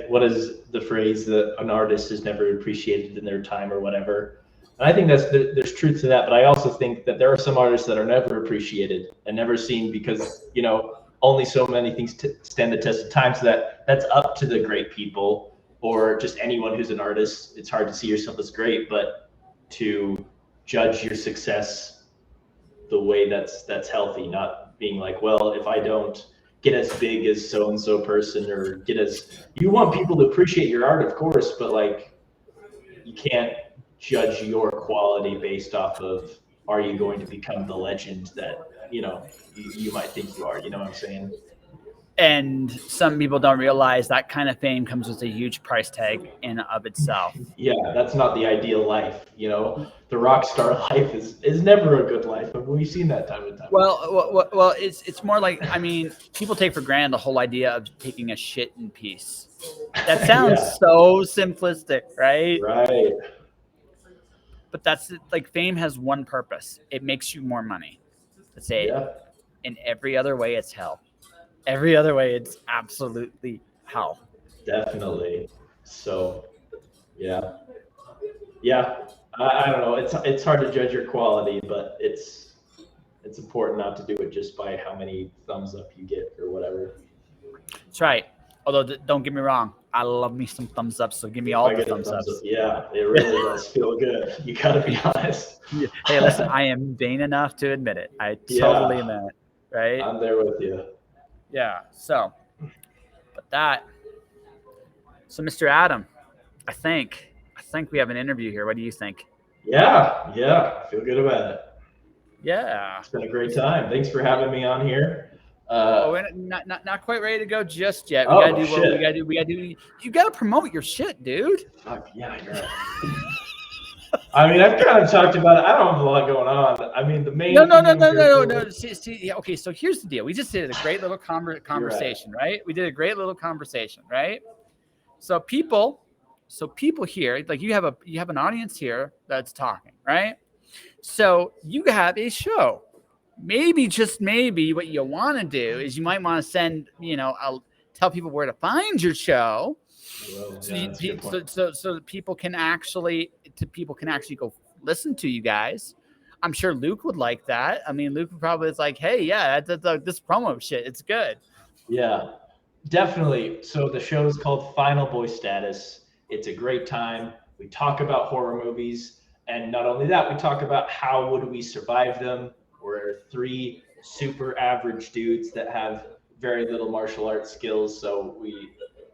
What is the phrase that an artist is never appreciated in their time or whatever? And I think there's truth to that, but I also think that there are some artists that are never appreciated and never seen because, you know, only so many things stand the test of time. So that's up to the great people or just anyone who's an artist. It's hard to see yourself as great, but to judge your success the way that's healthy, not being like, well, if I don't get as big as so-and-so person or get as, you want people to appreciate your art, of course, but like you can't judge your quality based off of, are you going to become the legend that, you know, you might think you are, you know what I'm saying? And some people don't realize that kind of fame comes with a huge price tag in and of itself. Yeah, that's not the ideal life. You know, the rock star life is never a good life. We've seen that time and time. Well, it's more like, I mean, people take for granted the whole idea of taking a shit in peace. That sounds so simplistic, right? Right. But that's like fame has one purpose. It makes you more money. That's it. Yeah. In every other way, it's hell. Every other way, it's absolutely hell. Definitely. So, yeah. I don't know. It's hard to judge your quality, but it's important not to do it just by how many thumbs up you get or whatever. That's right. Although, don't get me wrong, I love me some thumbs ups. So give me all the thumbs ups. Yeah, it really does feel good. You gotta be honest. Hey, listen, I am vain enough to admit it. I totally admit it. Right? I'm there with you. Yeah. So, Mr. Adam, I think we have an interview here. What do you think? Yeah. I feel good about it. Yeah. It's been a great time. Thanks for having me on here. We're not quite ready to go just yet. We Oh, gotta do what we shit. gotta do. We gotta do. You gotta promote your shit, dude. Fuck, yeah, you're right. I mean, I've kind of talked about it. I don't have a lot going on. I mean, the main No. See, yeah, okay, so here's the deal. We just did a great little conversation, right? We did a great little conversation, right? So people here, like you have an audience here that's talking, right? So you have a show. Maybe, just maybe, what you want to do is you might want to send, tell people where to find your show, so that people can actually go listen to you guys. I'm sure Luke would like that. I mean, Luke probably is like, hey, yeah, this promo shit, it's good. Yeah, definitely. So the show is called Final Boy Status. It's a great time. We talk about horror movies, and not only that, we talk about how would we survive them. We're three super average dudes that have very little martial arts skills, so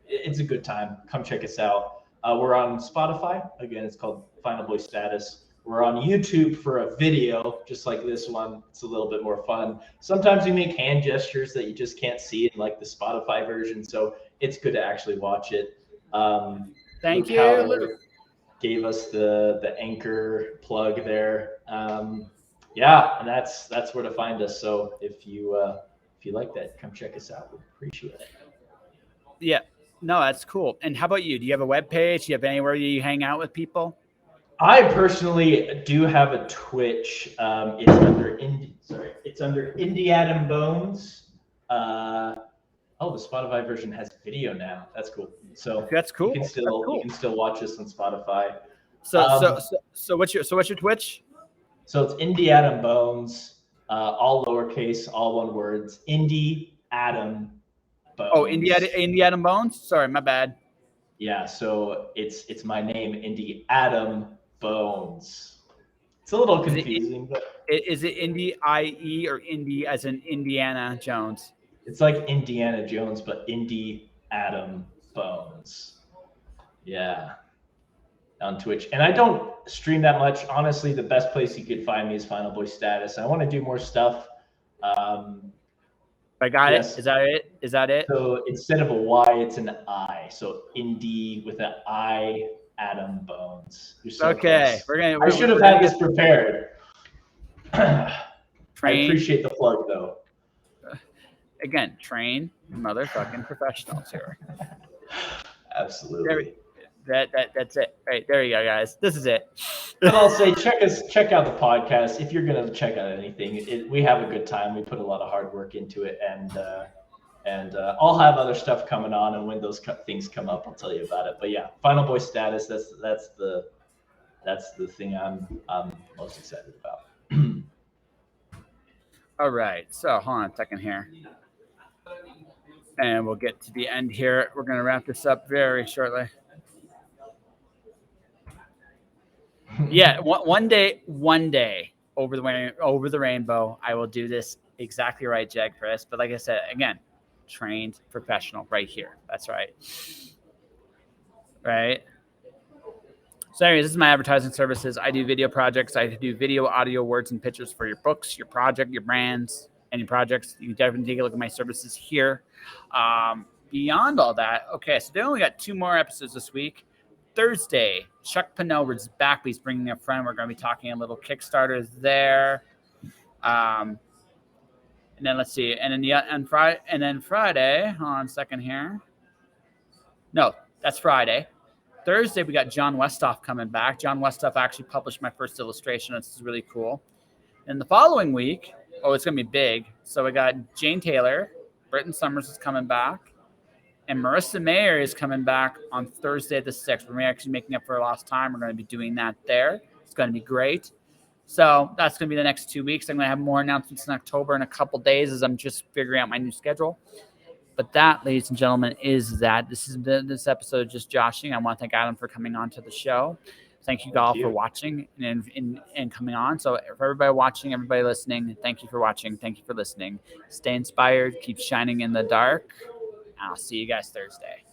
it's a good time. Come check us out. We're on Spotify. Again, it's called Final Boy Status. We're on YouTube for a video, just like this one. It's a little bit more fun. Sometimes we make hand gestures that you just can't see in like the Spotify version, so it's good to actually watch it. Thank Luke you. Haueter gave us the anchor plug there. Yeah, and that's where to find us. So if you like that, come check us out. We appreciate it. Yeah, no, that's cool. And how about you? Do you have a web page? Do you have anywhere you hang out with people? I personally do have a Twitch. It's under Indie Adam Bones. The Spotify version has video now. That's cool. So that's cool. You can still watch us on Spotify. So what's your Twitch? So it's Indie Adam Bones, all lowercase, all one words. Indie Adam Bones. Oh, Indie Adam Bones. Sorry, my bad. Yeah, so it's my name, Indie Adam Bones. It's a little confusing, but is it Indie IE or Indie as in Indiana Jones? It's like Indiana Jones, but Indie Adam Bones. Yeah. On Twitch. And I don't stream that much. Honestly, the best place you could find me is Final Boy Status. I want to do more stuff. I got it. Is that it? So instead of a Y, it's an I. So Indie with an I, Adam Bones. Okay. Close. I should have had this prepared. I appreciate the plug, though. Again, train motherfucking professionals here. Absolutely. That's it. Right, there you go, guys. This is it. And I'll say, check out the podcast. If you're gonna check out anything, we have a good time. We put a lot of hard work into it, and I'll have other stuff coming on. And when those things come up, I'll tell you about it. But yeah, Final Boy Status. That's the thing I'm most excited about. All right. So hold on a second here. And we'll get to the end here. We're going to wrap this up very shortly. Yeah, one day over the rainbow, I will do this exactly right, Jag Chris. But like I said, again, trained professional right here. That's right. Right. So anyways, this is my advertising services. I do video projects. I do video, audio, words, and pictures for your books, your project, your brands, any projects. You can definitely take a look at my services here. Beyond all that, okay, so they only got 2 more episodes this week. Thursday, Chuck Pinot is back. He's bringing a friend. We're going to be talking a little Kickstarter there. And then let's see. And then Friday, hold on a second here. No, that's Friday. Thursday, we got John Westhoff coming back. John Westhoff actually published my first illustration. This is really cool. And the following week, it's going to be big. So we got Jane Taylor, Britton Summers is coming back, and Marissa Mayer is coming back on Thursday the 6th. We're actually making up for lost time. We're going to be doing that there. It's going to be great. So that's going to be the next 2 weeks. I'm going to have more announcements in October in a couple days as I'm just figuring out my new schedule. But that, ladies and gentlemen, is that. This is this episode of Just Joshing. I want to thank Adam for coming on to the show. Thank you all for watching and coming on. So for everybody watching, everybody listening, thank you for watching. Thank you for listening. Stay inspired. Keep shining in the dark. I'll see you guys Thursday.